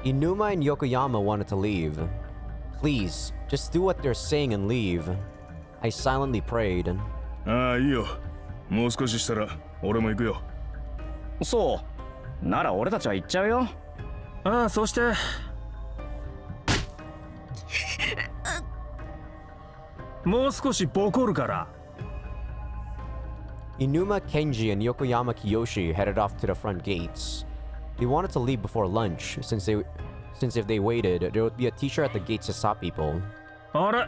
Inuma and Yokoyama wanted to leave. Please, just do what they're saying and leave. I silently prayed. ああ、いいよ。もう少ししたら俺も行くよ。そう。なら俺たちは行っちゃうよ。ああ、そしてもう少しボコるから。Inuma, Kenji, and Yokoyama Kiyoshi headed off to the front gates. They wanted to leave before lunch, since if they waited, there would be a teacher at the gates to stop people. あれ、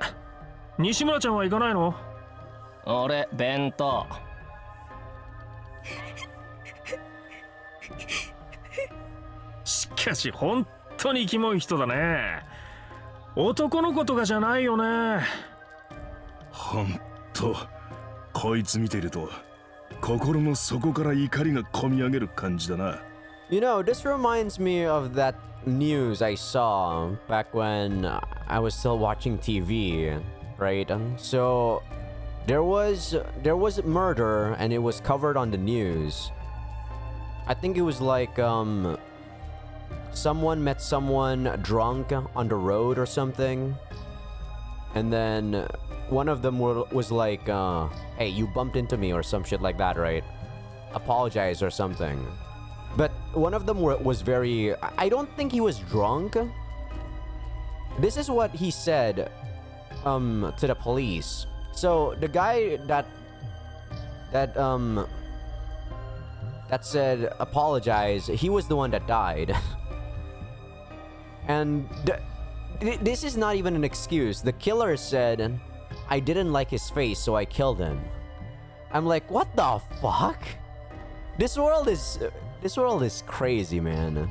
西村ちゃんは行かないの？俺、弁当。しかし本当にキモい人だね。男の子とかじゃないよね。ほんと、こいつ見てると心の底から怒りがこみ上げる感じだな。You know, this reminds me of that news I saw back when I was still watching TV, right? So there was murder and it was covered on the news. I think it was like someone met someone drunk on the road or something, and then one of them was like, hey, you bumped into me or some shit like that, right? Apologize or something. But one of them was very... I don't think he was drunk. This is what he said to the police. So the guy that said apologize, he was the one that died. And this is not even an excuse. The killer said, I didn't like his face, so I killed him. I'm like, what the fuck? This world is crazy, man.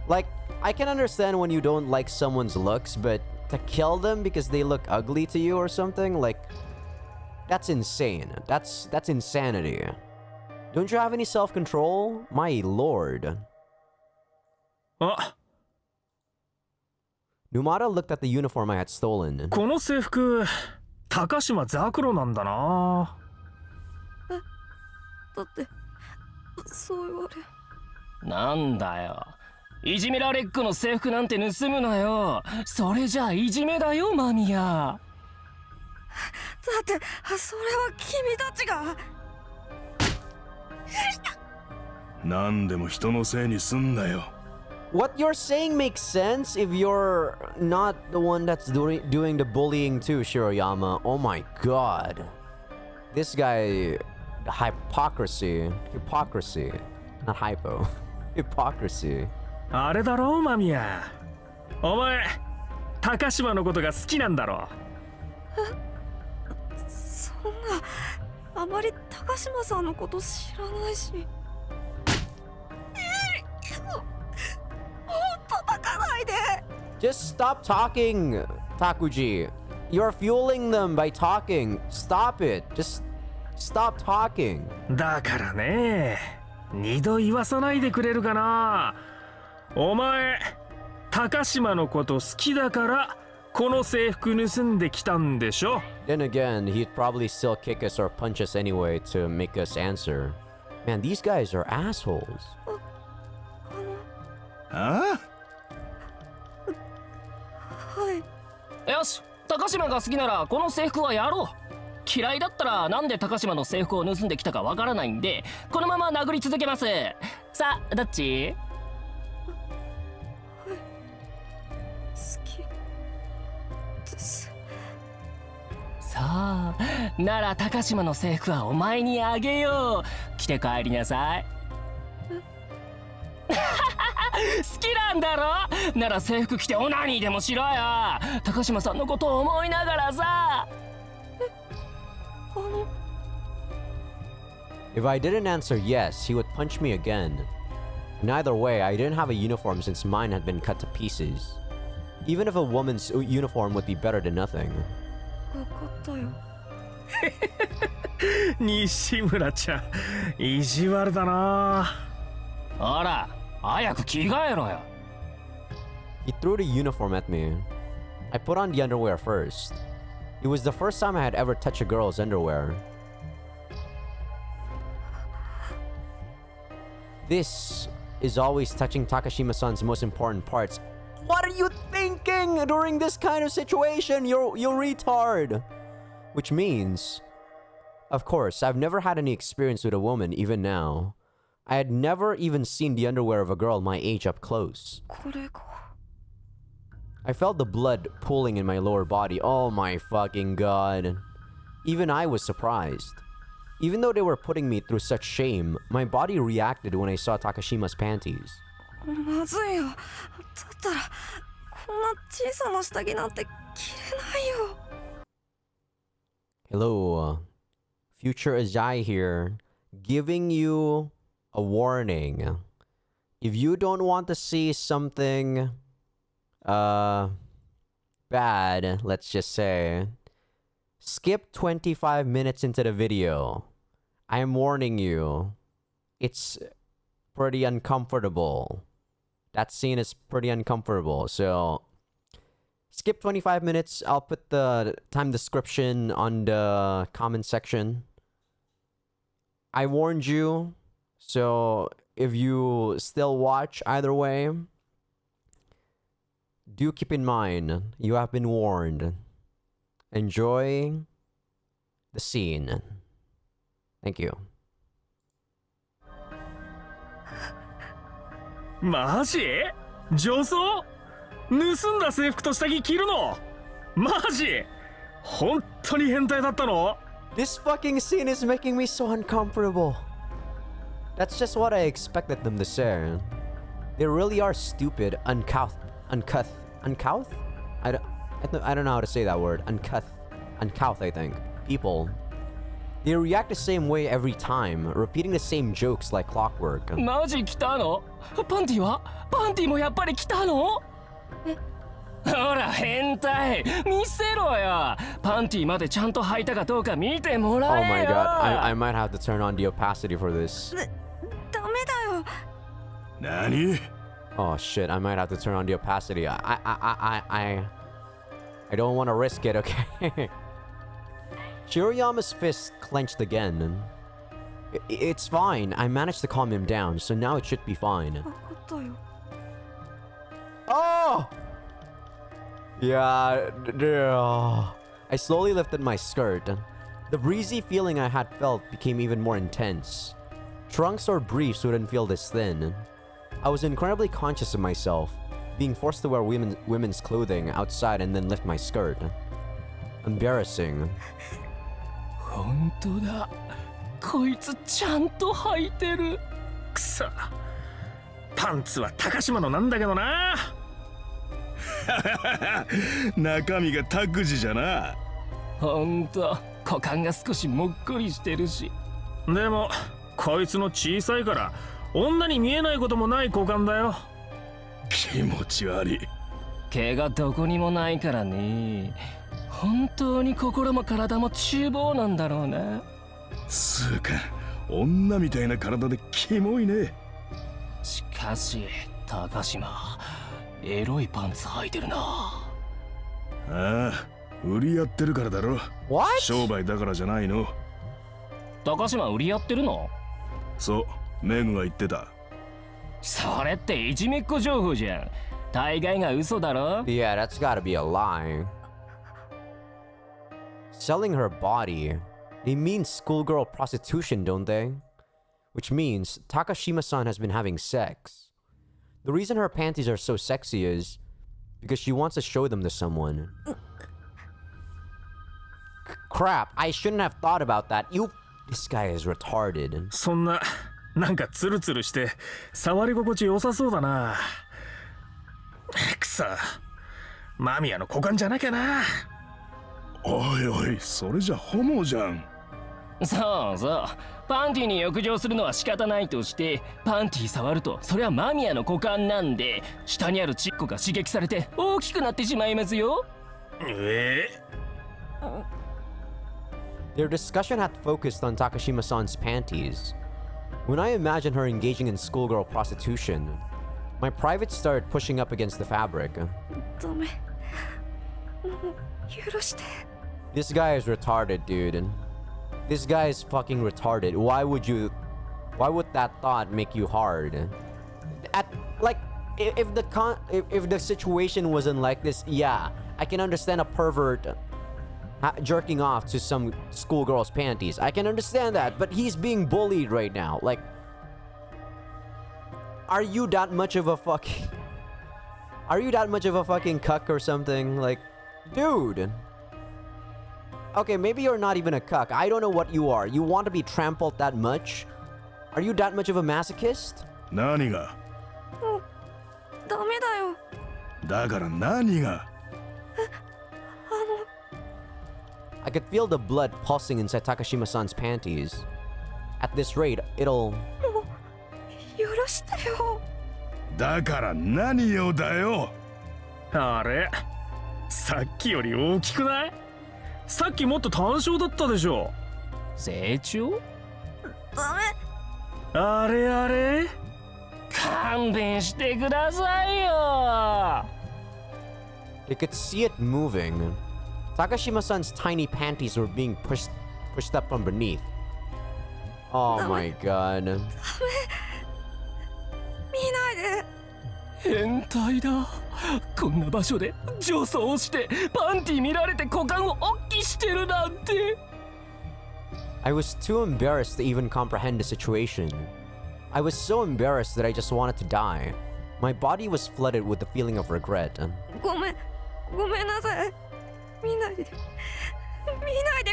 Like, I can understand when you don't like someone's looks, but to kill them because they look ugly to you or something, like, that's insane. That's insanity. Don't you have any self-control? My lord. あ、Numata looked at the uniform I had stolen. この制服、高島ザクロなんだな。だってそう言われ。なんだよ。いじめられっ子の制服なんて盗むなよ。それじゃあいじめだよ、マミヤ。だってそれは君たちが。何でも人のせいにすんなよ。What you're saying makes sense if you're not the one that's doing the bullying too, Shiroyama. Oh my god. This guy... Hypocrisy. Not hypo. Hypocrisy. あれだろ、マミヤ。お前、高島のことが好きなんだろ。そんな、あまり高島さんのこと知らないし。Just stop talking, Takuji. You're fueling them by talking. Stop it. Just stop talking. だからね、二度言わさないでくれるかな。お前高島のこと好きだからこの制服盗んできたんでしょ。 Then again, he'd probably still kick us or punch us anyway to make us answer. Man, these guys are assholes. あはい。よし、高島が好きならこの制服はやろう。嫌いだったらなんで高島の制服を盗んできたかわからないんで、このまま殴り続けます。さあ、どっち？好きです。さあ、なら高島の制服はお前にあげよう。着て帰りなさい。好きなんだろ？なら制服着てオナニーでもしろよ。高島さんのことを思いながらさ。If I didn't answer yes, he would punch me again. And either way, I didn't have a uniform since mine had been cut to pieces. Even if a woman's uniform would be better than nothing. わかったよ。西村ちゃん意地悪だな。ほら、早く着替えろよ。He threw the uniform at me. I put on the underwear first. It was the first time I had ever touched a girl's underwear. This is always touching Takashima-san's most important parts. What are you thinking during this kind of situation? You retard. Which means, of course, I've never had any experience with a woman, even now. I had never even seen the underwear of a girl my age up close. これが。 I felt the blood pooling in my lower body. Oh my fucking god. Even I was surprised. Even though they were putting me through such shame, my body reacted when I saw Takashima's panties. まずいよ。だったらこんな小さな下着なんて着れないよ。 Hello, future Azai here, giving you a warning. If you don't want to see something bad, let's just say, skip 25 minutes into the video. I am warning you. It's pretty uncomfortable. That scene is pretty uncomfortable. So skip 25 minutes. I'll put the time description on the comment section. I warned you. So if you still watch, either way, do keep in mind, you have been warned. Enjoy the scene. Thank you. マジ？女装？盗んだ制服と下着着るの？マジ？本当に変態だったの？ This fucking scene is making me so uncomfortable. That's just what I expected them to say. They really are stupid, uncouth. I don't know how to say that word. Uncouth, I think. People. They react the same way every time, repeating the same jokes like clockwork. マジ着たの？パンティは？パンティもやっぱり着たの？ほら変態、見せろよ。パンティまでちゃんと履いたかどうか見てもらえ Oh よ。 my god, I might have to turn on the opacity for this. ダメだよ。何？ Oh shit, I might have to turn on the opacity. I don't want to risk it, okay? Shiroyama's fist clenched again. It's fine. I managed to calm him down, so now it should be fine. わかったよ。 Oh! Yeah. I slowly lifted my skirt. The breezy feeling I had felt became even more intense. Trunks or briefs wouldn't feel this thin. I was incredibly conscious of myself, being forced to wear women's clothing outside and then lift my skirt. Embarrassing. 本当だ。こいつちゃんと履いてる。くそ。パンツは高島のなんだけどな。中身が託児じゃな。ほんと、股間が少しもっこりしてるし。でもこいつの小さいから女に見えないこともない股間だよ。気持ち悪い。毛がどこにもないからね。本当に心も体も厨房なんだろうな。つうか女みたいな体でキモいね。しかし高島エロいパンツ履いてるな。ああ、売りやってるからだろ。 What? 商売だからじゃないの。高島売りやってるの？そう、メグが言ってた。それっていじめっ子情報じゃん。大概が嘘だろ。 Yeah, that's gotta be a lie. Selling her body. They mean schoolgirl prostitution, don't they? Which means Takashima-san has been having sex. The reason her panties are so sexy is because she wants to show them to someone. Crap, I shouldn't have thought about that. This guy is retarded. そんな、なんかツルツルして触り心地良さそうだな。くそ、マミヤの股間じゃなきゃな。おいおい、それじゃホモじゃん。そうそう、パンティに浴場するのは仕方ないとして、パンティ触るとそれはマミヤの股間なんで、下にあるチッコが刺激されて大きくなってしまいますよ。Their discussion had focused on Takashima-san's panties. When I imagined her engaging in schoolgirl prostitution, my privates started pushing up against the fabric. ダメ。もう許して。This guy is retarded, dude. This guy is fucking retarded. Why would that thought make you hard? If the situation wasn't like this, yeah, I can understand a pervert jerking off to some schoolgirl's panties. I can understand that, but he's being bullied right now. Like, are you that much of a fucking cuck or something? Like, dude. Okay, maybe you're not even a cuck. I don't know what you are. You want to be trampled that much? Are you that much of a masochist? 何が？ダメだよ。だから何が？ I could feel the blood pulsing inside Takashima-san's panties. At this rate, it'll... もう許してよ。だから何よだよ。あれ、さっきより大きくない？さっきもっと単勝だったでしょ。成長？ダメ。あれあれ？勘弁してくださいよ。 They could see it moving. Takashima-san's tiny panties were being pushed up from beneath. Oh my god. 見ないで。変態だ。こんな場所で女装してパンティ見られて股間を大きしてるなんて。 I was too embarrassed to even comprehend the situation. I was so embarrassed that I just wanted to die. My body was flooded with the feeling of regret. ごめんなさい。見ないで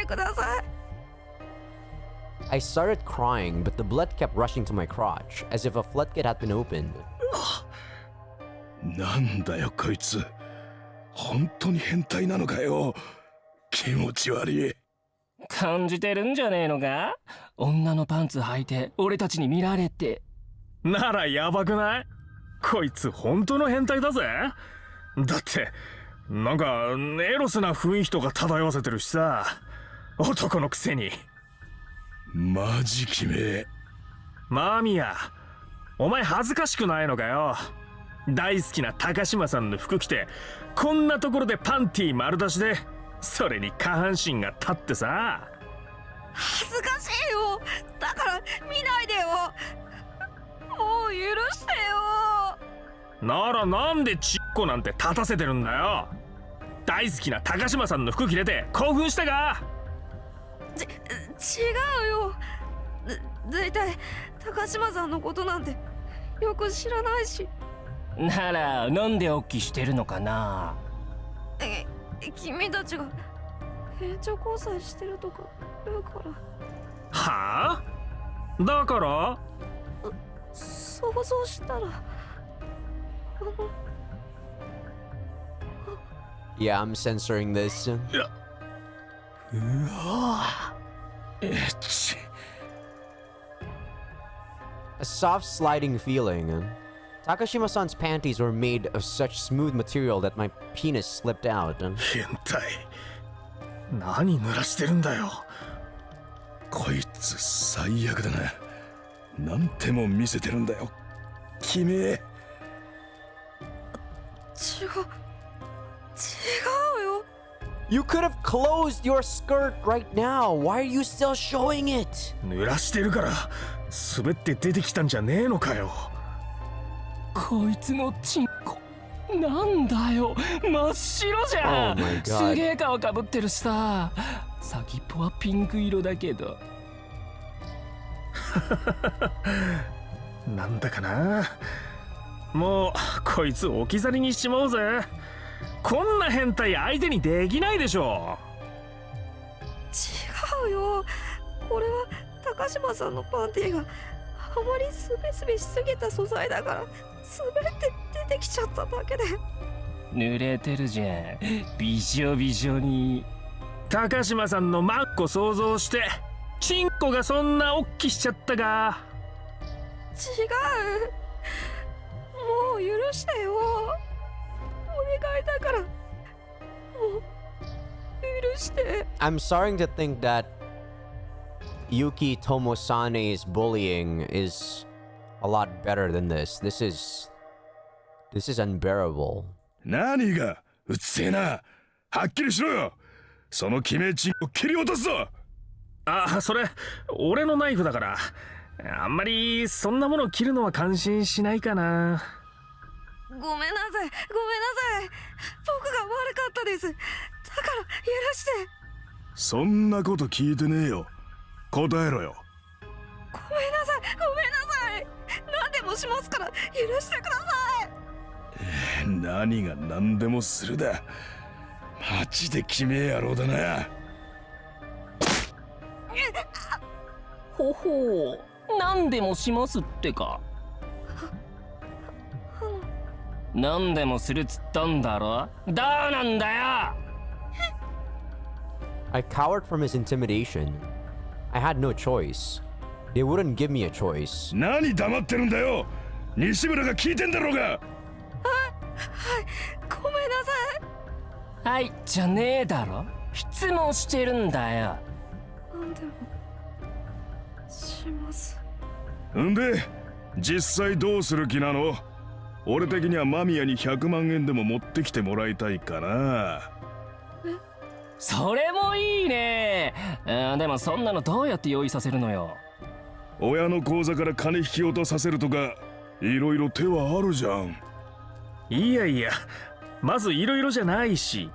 ください。 I started crying, but the blood kept rushing to my crotch, as if a floodgate had been opened. なんだよこいつ。本当に変態なのかよ。気持ち悪い。感じてるんじゃねえのか？女のパンツ履いて俺たちに見られて。ならやばくない？こいつ本当の変態だぜ。だってなんかエロスな雰囲気とか漂わせてるしさ。男のくせに。マジキメ。マミヤ、お前恥ずかしくないのかよ。大好きな高島さんの服着てこんなところでパンティ丸出しで、それに下半身が立ってさ。恥ずかしいよ。だから見ないでよ。もう許してよ。ならなんでチッコなんて立たせてるんだよ。大好きな高島さんの服着れて興奮したか？違うよ。だいたい高島さんのことなんてよく知らないし。ならなんで大きしてるのかな？君たちが変調交際してるとか言うから。はあ？だから想像したらYeah, I'm censoring this. うわ。A soft sliding feeling. Takashima-san's panties were made of such smooth material that my penis slipped out. 変態。何濡らしてるんだよ。こいつ最悪だな。なんてもん見せてるんだよ。キメ。違うよ。 You could have closed your skirt right now. Why are you still showing it? 濡らしてるから滑って出てきたんじゃねえのかよ。こいつのチンコなんだよ、真っ白じゃん。 Oh my god. すげえ皮かぶってるしさ、先っぽはピンク色だけど。なんだかな、もうこいつ置き去りにしちまおうぜ。こんな変態相手にできないでしょ。違うよ。これは高島さんのパンティがあまりスベスベしすぎた素材だから滑って出てきちゃっただけで。濡れてるじゃん、びしょびしょに。高島さんのマッコ想像してチンコがそんなおっきしちゃったか。違う、もう許してよ。お願いだから、もう許して。 I'm starting to think that Yuki Tomosane's bullying is a lot better than this. This is unbearable. 何がうっせえな。はっきりしろよ。その決めチンを切り落とすぞ。あ、それ俺のナイフだから、あんまりそんなものを切るのは感心しないかな。ごめんなさい、ごめんなさい。僕が悪かったです。だから許して。そんなこと聞いてねえよ。答えろよ。ごめんなさい、ごめんなさい。何でもしますから許してください。何が何でもするだ。マジで決め野郎だな。ほほう、何でもしますってか。何でもするっつったんだろ。どうなんだよ。 I cowered from his intimidation. I had no choice. They wouldn't give me a choice. 何黙ってるんだよ。西村が聞いてんだろうが。はい、ごめんなさい。はいじゃねえだろ、質問してるんだよ。何でもします。んで実際どうする気なの。俺的には間宮に100万円でも持ってきてもらいたいかな。それもいいね。でもそんなのどうやって用意させるのよ。親の口座から金引き落とさせるとかいろいろ手はあるじゃん。いやいや、まずいろいろじゃないし、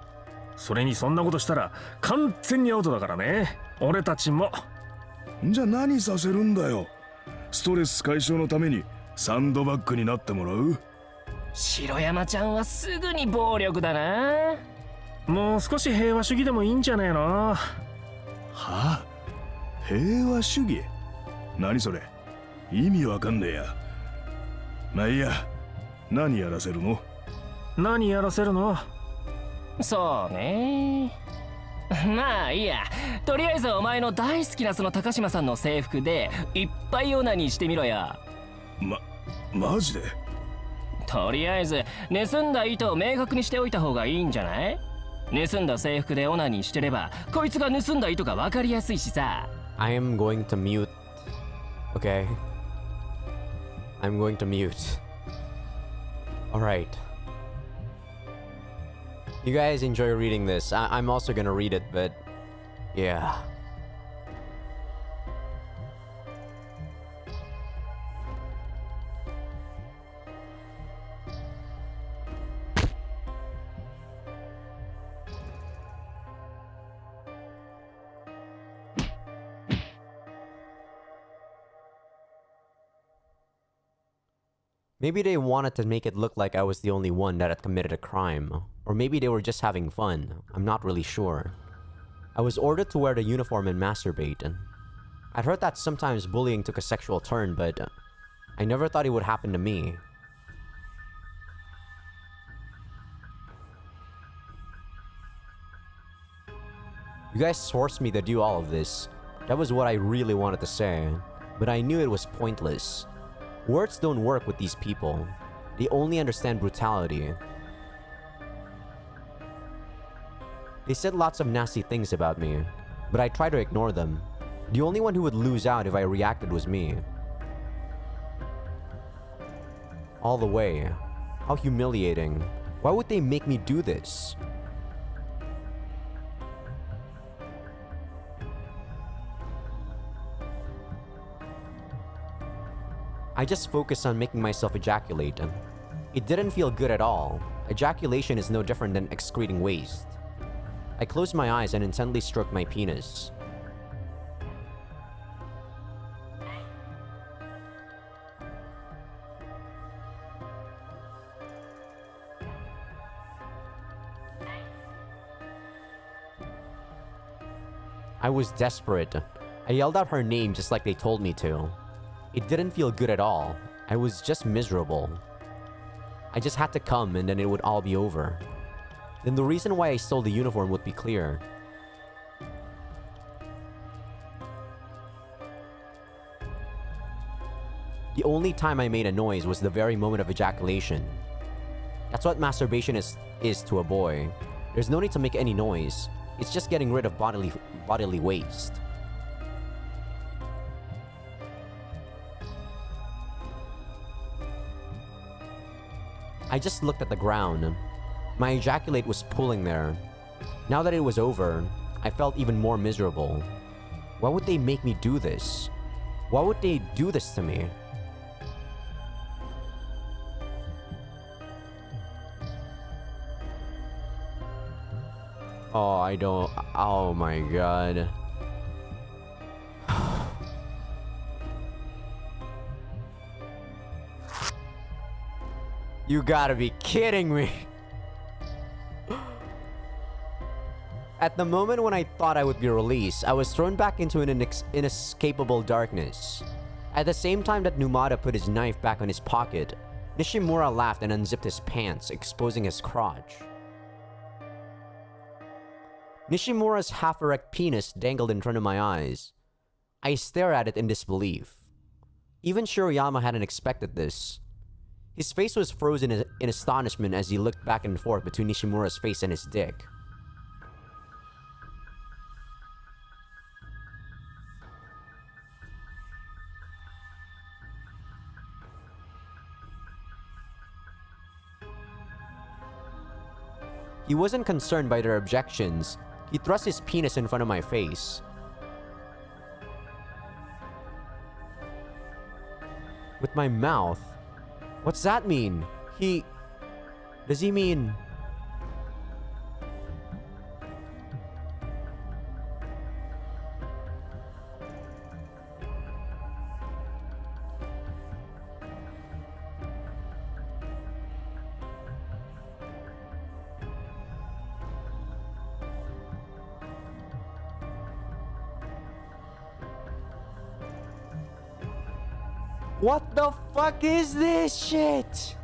それにそんなことしたら完全にアウトだからね、俺たちも。じゃあ何させるんだよ。ストレス解消のためにサンドバッグになってもらう。白山ちゃんはすぐに暴力だな。もう少し平和主義でもいいんじゃねえの。はあ、平和主義。何それ、意味わかんねえや。まあいいや、何やらせるの。何やらせるの。そうね。まあいいや、とりあえずお前の大好きなその高島さんの制服でいっぱいオナニーしてみろよ。マジで。とりあえず盗んだ意図を明確にしておいた方がいいんじゃない。盗んだ制服でオナニーしてればこいつが盗んだ意図が分かりやすいしさ。 I am going to mute. Okay. I'm going to mute. Alright. You guys enjoy reading this. I'm also gonna read it, but yeah. Maybe they wanted to make it look like I was the only one that had committed a crime. Or maybe they were just having fun. I'm not really sure. I was ordered to wear the uniform and masturbate. I'd heard that sometimes bullying took a sexual turn, but I never thought it would happen to me. You guys forced me to do all of this. That was what I really wanted to say, but I knew it was pointless. Words don't work with these people. They only understand brutality. They said lots of nasty things about me, but I tried to ignore them. The only one who would lose out if I reacted was me. All the way. How humiliating. Why would they make me do this? I just focused on making myself ejaculate. It didn't feel good at all. Ejaculation is no different than excreting waste. I closed my eyes and intently stroked my penis. I was desperate. I yelled out her name just like they told me to. It didn't feel good at all. I was just miserable. I just had to come and then it would all be over. Then the reason why I stole the uniform would be clear. The only time I made a noise was the very moment of ejaculation. That's what masturbation is to a boy. There's no need to make any noise. It's just getting rid of bodily waste. I just looked at the ground. My ejaculate was pooling there. Now that it was over, I felt even more miserable. Why would they make me do this? Why would they do this to me? Oh, I don't... Oh my god. You gotta be kidding me. At the moment when I thought I would be released, I was thrown back into an inescapable darkness. At the same time that Numata put his knife back on his pocket, Nishimura laughed and unzipped his pants, exposing his crotch. Nishimura's half-erect penis dangled in front of my eyes. I stared at it in disbelief. Even Shiroyama hadn't expected this. His face was frozen in astonishment as he looked back and forth between Nishimura's face and his dick. He wasn't concerned by their objections. He thrust his penis in front of my face. With my mouth? What's that mean? Does he mean... What the fuck is this shit?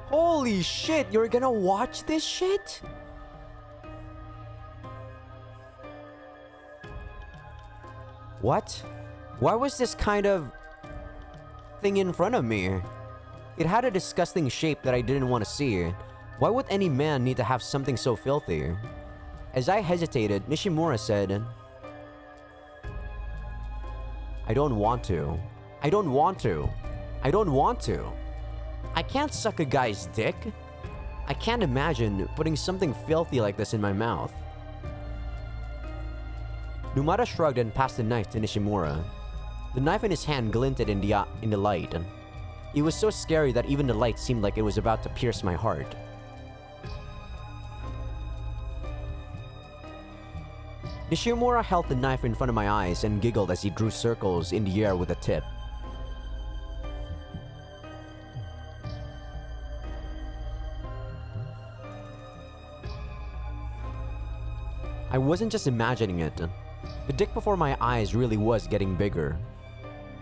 Holy shit, you're gonna watch this shit? What? Why was this kind of thing in front of me? It had a disgusting shape that I didn't want to see. Why would any man need to have something so filthy? As I hesitated, Nishimura said, I don't want to. I don't want to. I don't want to. I can't suck a guy's dick. I can't imagine putting something filthy like this in my mouth. Numata shrugged and passed the knife to Nishimura. The knife in his hand glinted in the light. It was so scary that even the light seemed like it was about to pierce my heart. Nishimura held the knife in front of my eyes and giggled as he drew circles in the air with the tip. I wasn't just imagining it. The dick before my eyes really was getting bigger.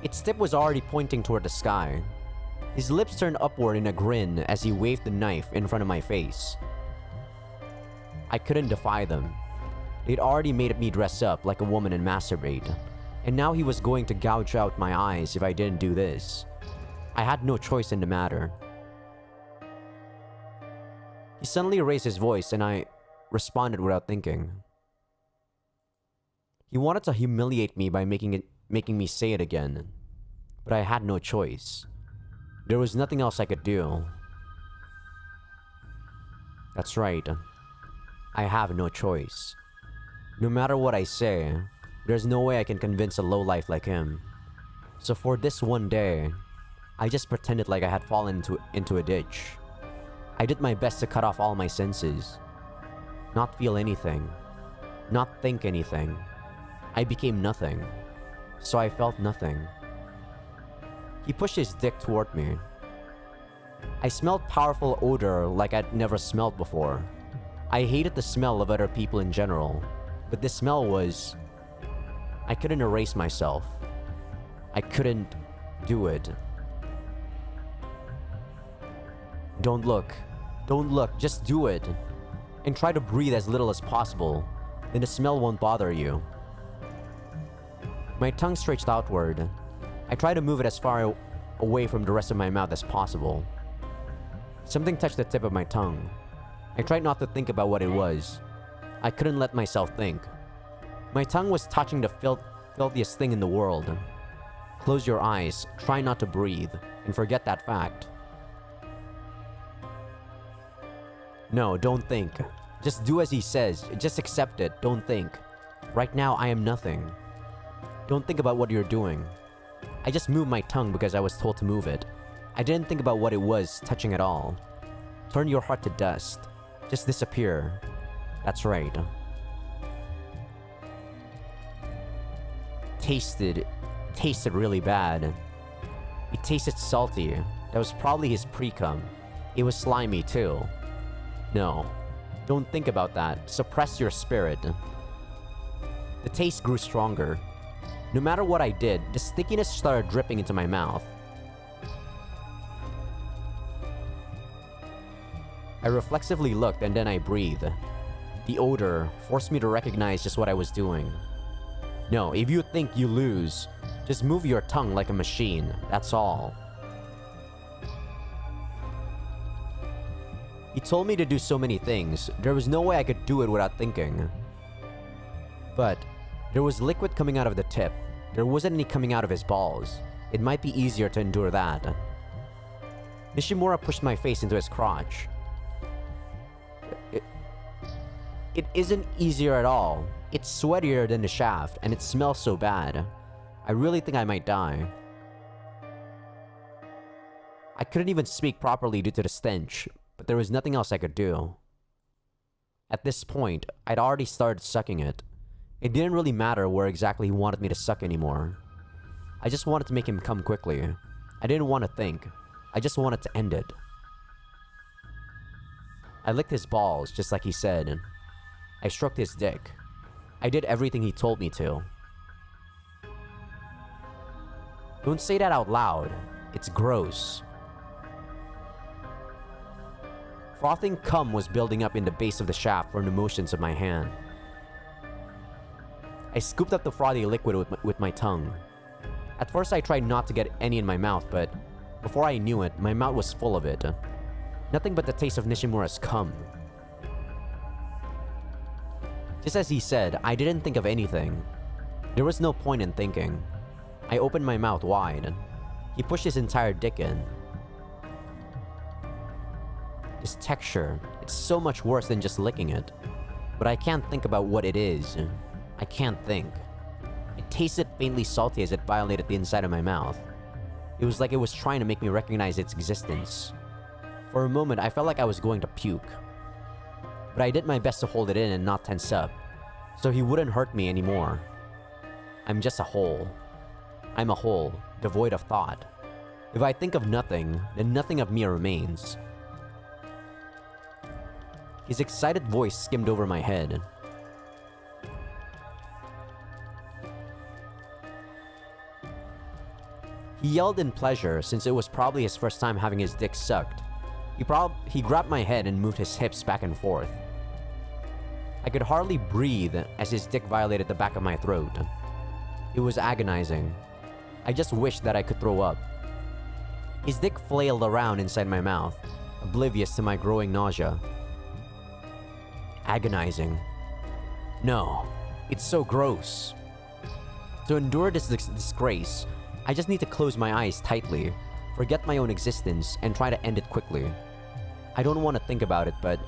Its tip was already pointing toward the sky. His lips turned upward in a grin as he waved the knife in front of my face. I couldn't defy them. They'd already made me dress up like a woman and masturbate. And now he was going to gouge out my eyes if I didn't do this. I had no choice in the matter. He suddenly raised his voice and I responded without thinking. He wanted to humiliate me by making me say it again, but I had no choice. There was nothing else I could do. That's right. I have no choice. No matter what I say, there's no way I can convince a lowlife like him. So for this one day, I just pretended like I had fallen into a ditch. I did my best to cut off all my senses. Not feel anything. Not think anything. I became nothing. So I felt nothing. He pushed his dick toward me. I smelled powerful odor like I'd never smelled before. I hated the smell of other people in general, but this smell was... I couldn't erase myself. I couldn't do it. Don't look. Don't look. Just do it. And try to breathe as little as possible. Then the smell won't bother you. My tongue stretched outward. I tried to move it as far away from the rest of my mouth as possible. Something touched the tip of my tongue. I tried not to think about what it was. I couldn't let myself think. My tongue was touching the filthiest thing in the world. Close your eyes, try not to breathe, and forget that fact. No, don't think. Just do as he says. Just accept it. Don't think. Right now, I am nothing. Don't think about what you're doing. I just moved my tongue because I was told to move it. I didn't think about what it was touching at all. Turn your heart to dust. Just disappear. That's right. Tasted really bad. It tasted salty. That was probably his pre-cum. It was slimy too. No. Don't think about that. Suppress your spirit. The taste grew stronger. No matter what I did, the stickiness started dripping into my mouth. I reflexively looked and then I breathed. The odor forced me to recognize just what I was doing. No, if you think you lose, just move your tongue like a machine. That's all. He told me to do so many things. There was no way I could do it without thinking. But there was liquid coming out of the tip. There wasn't any coming out of his balls. It might be easier to endure that. Nishimura pushed my face into his crotch. It isn't easier at all. It's sweatier than the shaft, and it smells so bad. I really think I might die. I couldn't even speak properly due to the stench, but there was nothing else I could do. At this point, I'd already started sucking it. It didn't really matter where exactly he wanted me to suck anymore. I just wanted to make him come quickly. I didn't want to think. I just wanted to end it. I licked his balls, just like he said. I stroked his dick. I did everything he told me to. Don't say that out loud. It's gross. Frothing cum was building up in the base of the shaft from the motions of my hand. I scooped up the frothy liquid with my tongue. At first I tried not to get any in my mouth, but before I knew it, my mouth was full of it. Nothing but the taste of Nishimura's cum. Just as he said, I didn't think of anything. There was no point in thinking. I opened my mouth wide. He pushed his entire dick in. This texture, it's so much worse than just licking it. But I can't think about what it is. I can't think. It tasted faintly salty as it violated the inside of my mouth. It was like it was trying to make me recognize its existence. For a moment, I felt like I was going to puke. But I did my best to hold it in and not tense up, so he wouldn't hurt me anymore. I'm just a hole. I'm a hole, devoid of thought. If I think of nothing, then nothing of me remains. His excited voice skimmed over my head. He yelled in pleasure since it was probably his first time having his dick sucked. He grabbed my head and moved his hips back and forth. I could hardly breathe as his dick violated the back of my throat. It was agonizing. I just wished that I could throw up. His dick flailed around inside my mouth, oblivious to my growing nausea. agonizing. No, it's so gross. To endure this disgrace, I just need to close my eyes tightly, forget my own existence, and try to end it quickly. I don't want to think about it, but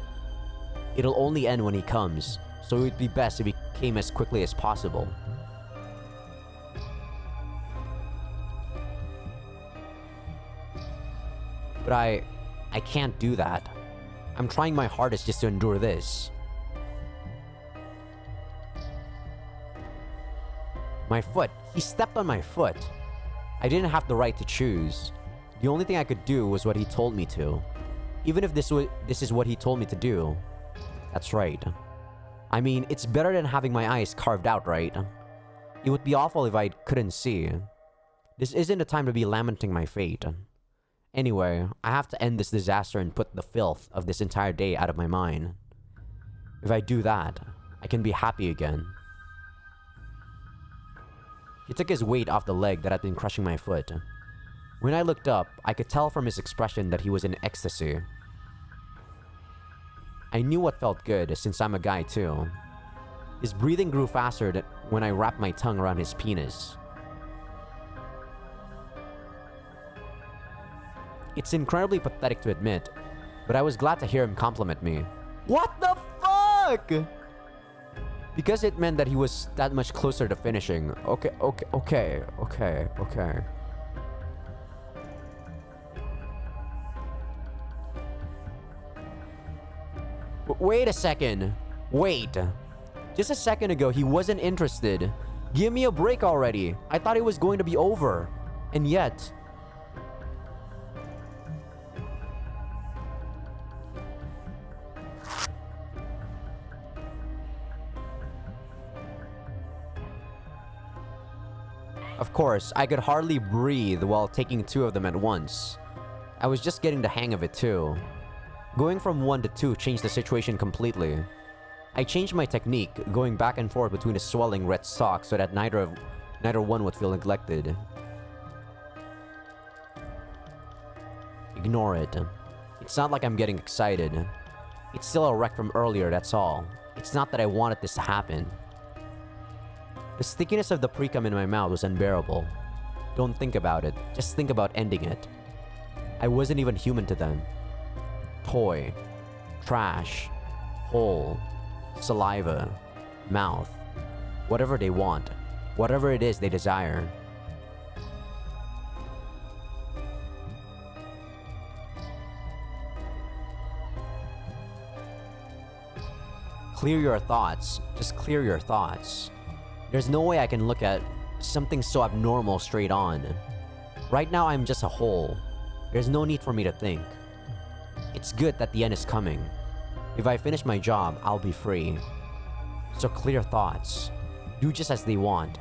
it'll only end when he comes, so it would be best if he came as quickly as possible. But I can't do that. I'm trying my hardest just to endure this. My foot. He stepped on my foot. I didn't have the right to choose. The only thing I could do was what he told me to. Even if this is what he told me to do. That's right. I mean, it's better than having my eyes carved out, right? It would be awful if I couldn't see. This isn't the time to be lamenting my fate. Anyway, I have to end this disaster and put the filth of this entire day out of my mind. If I do that, I can be happy again. He took his weight off the leg that had been crushing my foot. When I looked up, I could tell from his expression that he was in ecstasy. I knew what felt good, since I'm a guy too. His breathing grew faster when I wrapped my tongue around his penis. It's incredibly pathetic to admit, but I was glad to hear him compliment me. What the fuck? Because it meant that he was that much closer to finishing. Okay. Wait a second. Wait. Just a second ago, he wasn't interested. Give me a break already. I thought it was going to be over. And yet... Of course, I could hardly breathe while taking two of them at once. I was just getting the hang of it too. Going from 1 to 2 changed the situation completely. I changed my technique, going back and forth between the swelling red stalks so that neither one would feel neglected. Ignore it. It's not like I'm getting excited. It's still a wreck from earlier, that's all. It's not that I wanted this to happen. The stickiness of the pre-cum in my mouth was unbearable. Don't think about it, just think about ending it. I wasn't even human to them. Toy, trash, hole, saliva, mouth, whatever they want, whatever it is they desire. Clear your thoughts, just clear your thoughts. There's no way I can look at something so abnormal straight on. Right now I'm just a hole. There's no need for me to think. It's good that the end is coming. If I finish my job, I'll be free. So clear thoughts. Do just as they want.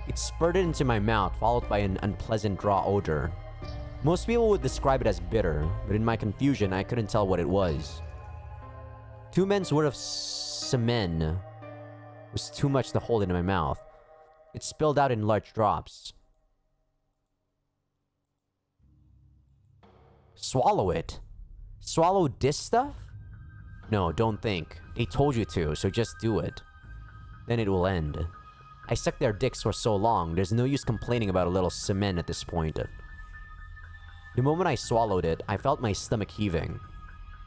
It spurted into my mouth, followed by an unpleasant raw odor. Most people would describe it as bitter, but in my confusion, I couldn't tell what it was. 2 men's worth of semen was too much to hold in my mouth. It spilled out in large drops. Swallow it? Swallow this stuff? No, don't think. They told you to, so just do it. Then it will end. I sucked their dicks for so long, there's no use complaining about a little semen at this point. The moment I swallowed it, I felt my stomach heaving.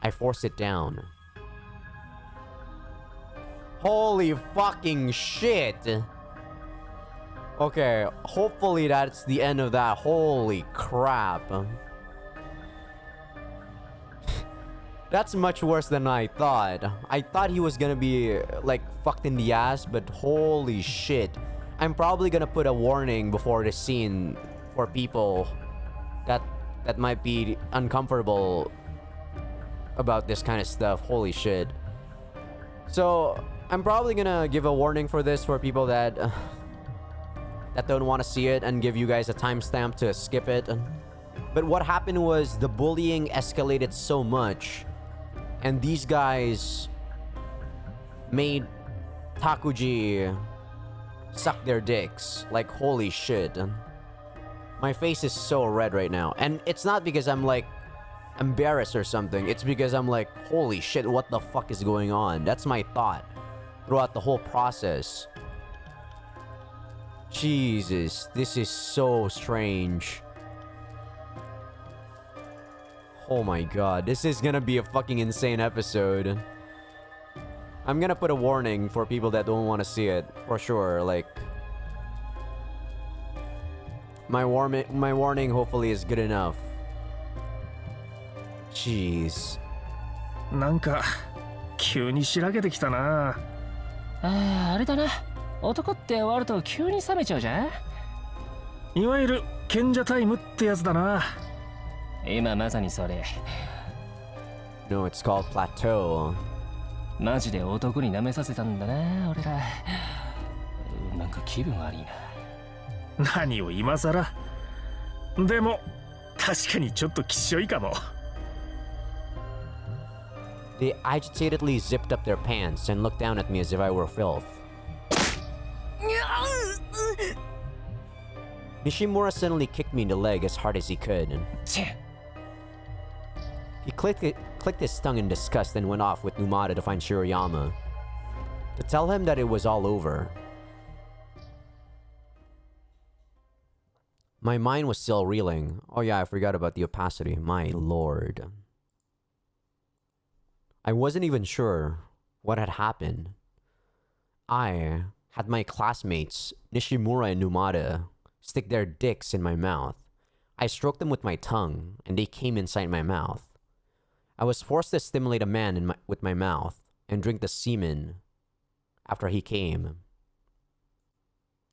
I forced it down. Holy fucking shit! Okay, hopefully that's the end of that. Holy crap. That's much worse than I thought. I thought he was gonna be, like, fucked in the ass, but holy shit. I'm probably gonna put a warning before the scene for people that might be uncomfortable about this kind of stuff. Holy shit. So, I'm probably gonna give a warning for this for people that don't want to see it and give you guys a timestamp to skip it. But what happened was the bullying escalated so much, and these guys made Takuji suck their dicks. Like, holy shit. My face is so red right now. And it's not because I'm like embarrassed or something. It's because I'm like, holy shit, what the fuck is going on? That's my thought throughout the whole process. Jesus, this is so strange. Oh my god, this is gonna be a fucking insane episode. I'm gonna put a warning for people that don't want to see it, for sure. Like, my warning hopefully is good enough. Jeez. なんか急にしらけてきたな。あれだな。男って終わると急に冷めちゃうじゃん。いわゆる賢者タイムってやつだな。今まさにそれ。No, it's called plateau. マジで男に舐めさせたんだな、俺ら。なんか気分悪いな。何を今さら。でも確かにちょっときっしょいかも。They agitatedly zipped up their pants and looked down at me as if I were filth. Nishimura suddenly kicked me in the leg as hard as he could. He clicked his tongue in disgust and went off with Numata to find Shiroyama, to tell him that it was all over. My mind was still reeling. Oh yeah, I forgot about the opacity. My lord. I wasn't even sure what had happened. I had my classmates, Nishimura and Numata, stick their dicks in my mouth. I stroked them with my tongue, and they came inside my mouth. I was forced to stimulate a man with my mouth and drink the semen after he came.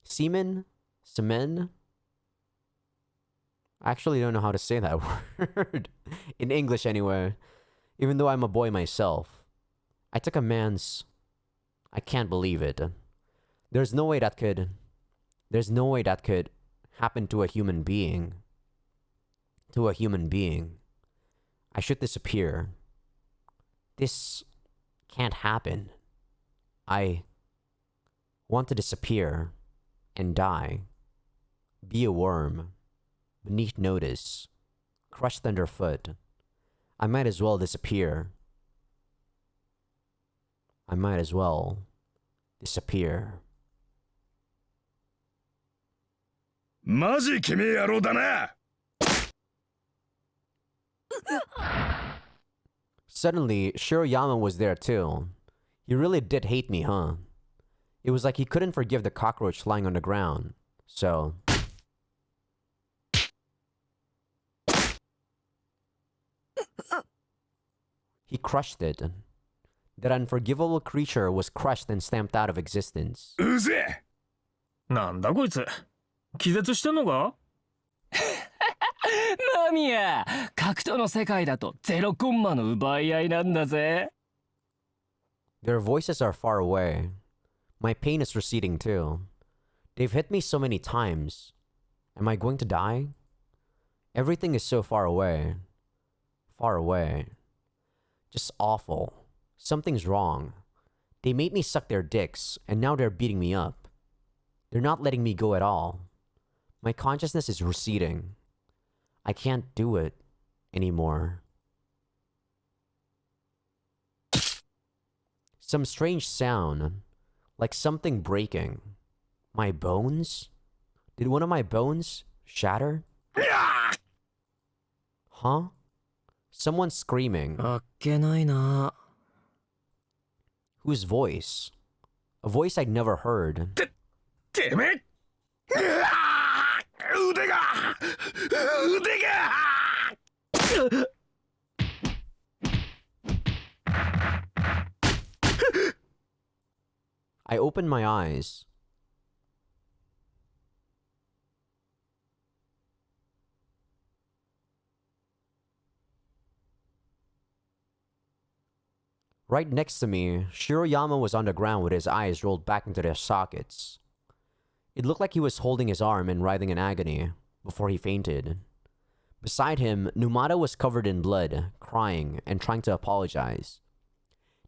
Semen? Semen? I actually don't know how to say that word. In English anyway. Even though I'm a boy myself. I took a man's... I can't believe it. There's no way that could happen to a human being. To a human being. I should disappear. This can't happen. I want to disappear and die. Be a worm. Beneath notice. Crushed underfoot. I might as well disappear. I might as well disappear. マジ君野郎だな。Suddenly, Shiroyama was there too. He really did hate me, huh? It was like he couldn't forgive the cockroach lying on the ground. So... he crushed it. That unforgivable creature was crushed and stamped out of existence. うぜ。なんだこいつ。気絶してんのか？マミヤ、格闘の世界だとゼロコンマの奪い合いなんだぜ。Their voices are far away. My pain is receding too. They've hit me so many times. Am I going to die? Everything is so far away. Far away. Just awful. Something's wrong. They made me suck their dicks, and now they're beating me up. They're not letting me go at all. My consciousness is receding. I can't do it anymore. Some strange sound, like something breaking. My bones? Did one of my bones shatter? Huh? Someone screaming. あっけないな。 Whose voice? A voice I'd never heard. てめえ。腕が。I opened my eyes. Right next to me, Shiroyama was on the ground with his eyes rolled back into their sockets. It looked like he was holding his arm and writhing in agony before he fainted. Beside him, Numata was covered in blood, crying and trying to apologize.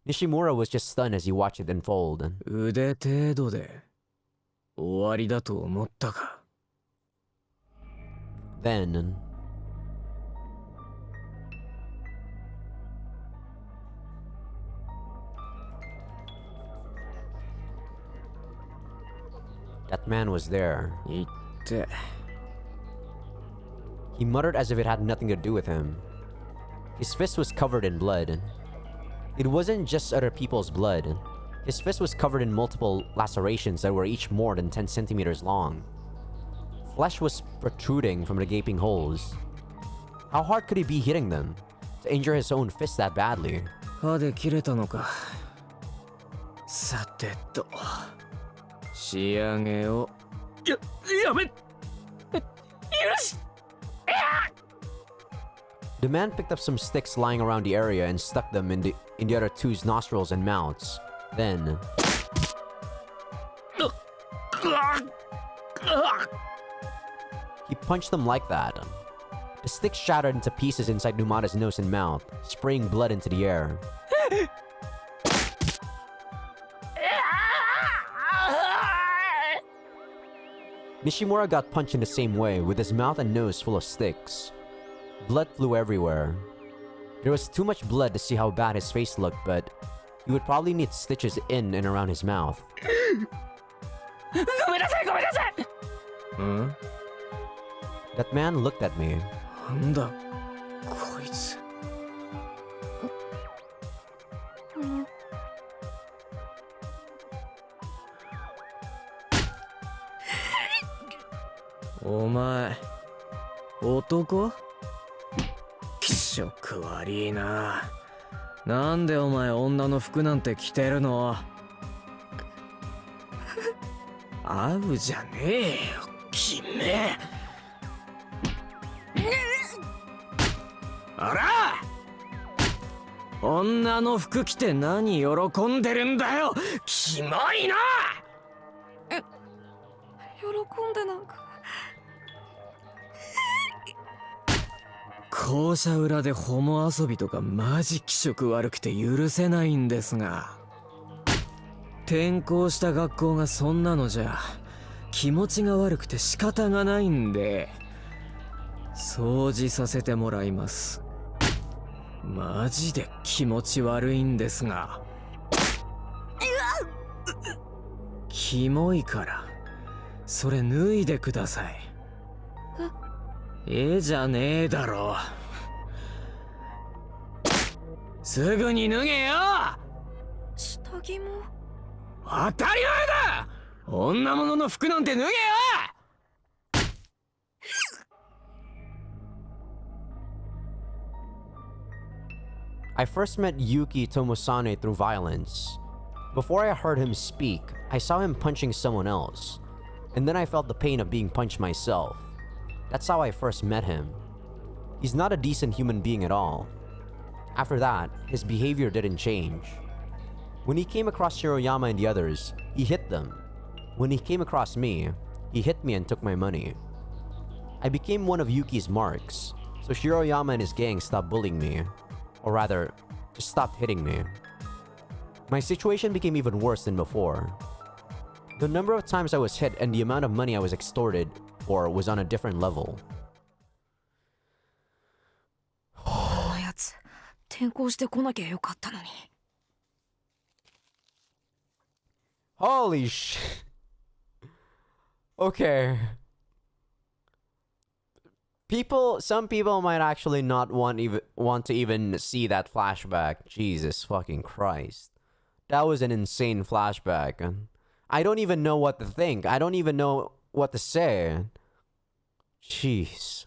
Nishimura was just stunned as he watched it unfold. 腕程度で終わりだと思ったか。 Then, that man was there. 言って。 He muttered as if it had nothing to do with him. His fist was covered in blood. It wasn't just other people's blood. His fist was covered in multiple lacerations that were each more than 10 centimeters long. Flesh was protruding from the gaping holes. How hard could he be hitting them to injure his own fist that badly? 歯で切れたのか。さてと。仕上げを。やめ。The man picked up some sticks lying around the area and stuck them in the other two's nostrils and mouths. Then, he punched them like that. The sticks shattered into pieces inside Numata's nose and mouth, spraying blood into the air. Nishimura got punched in the same way, with his mouth and nose full of sticks. Blood flew everywhere. There was too much blood to see how bad his face looked, but he would probably need stitches in and around his mouth. ごめんなさいごめんなさい。ん？ That man looked at me. なんだこいつ。お前男？気色悪いな。なんでお前女の服なんて着てるの？合うじゃねえよ君。あら！女の服着て何喜んでるんだよ。キモいな。喜んでなんか。校舎裏でホモ遊びとかマジ気色悪くて許せないんですが、転校した学校がそんなのじゃ気持ちが悪くて仕方がないんで掃除させてもらいます。マジで気持ち悪いんですが。キモいからそれ脱いでください。じゃねえだろ。すぐに脱げよ。下着も。当たり前だ。女物の服なんて脱げよ。I first met Yuki Tomosane through violence. Before I heard him speak, I saw him punching someone else, and then I felt the pain of being punched myself. That's how I first met him. He's not a decent human being at all. After that, his behavior didn't change. When he came across Shiroyama and the others, he hit them. When he came across me, he hit me and took my money. I became one of Yuki's marks, so Shiroyama and his gang stopped bullying me. Or rather, just stopped hitting me. My situation became even worse than before. The number of times I was hit and the amount of money I was extorted for was on a different level. こんなやつ転校してこなきゃよかったのに。Holy sh... Okay. Some people might actually not want to even see that flashback. Jesus fucking Christ. That was an insane flashback. I don't even know what to think. I don't even know what to say. Jeez.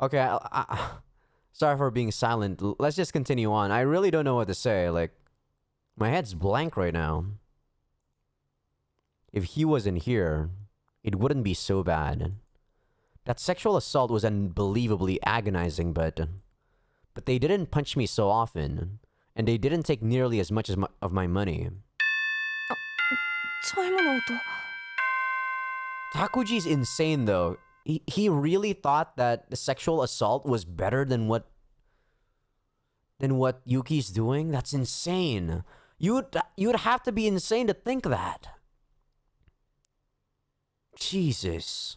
Okay, sorry for being silent. Let's just continue on. I really don't know what to say. Like, my head's blank right now. If he wasn't here, it wouldn't be so bad. That sexual assault was unbelievably agonizing, but they didn't punch me so often, and they didn't take nearly as much of my money. チャイムの音。Takuji's insane though. He really thought that the sexual assault was better than than what Yuki's doing? That's insane. You'd have to be insane to think that. Jesus.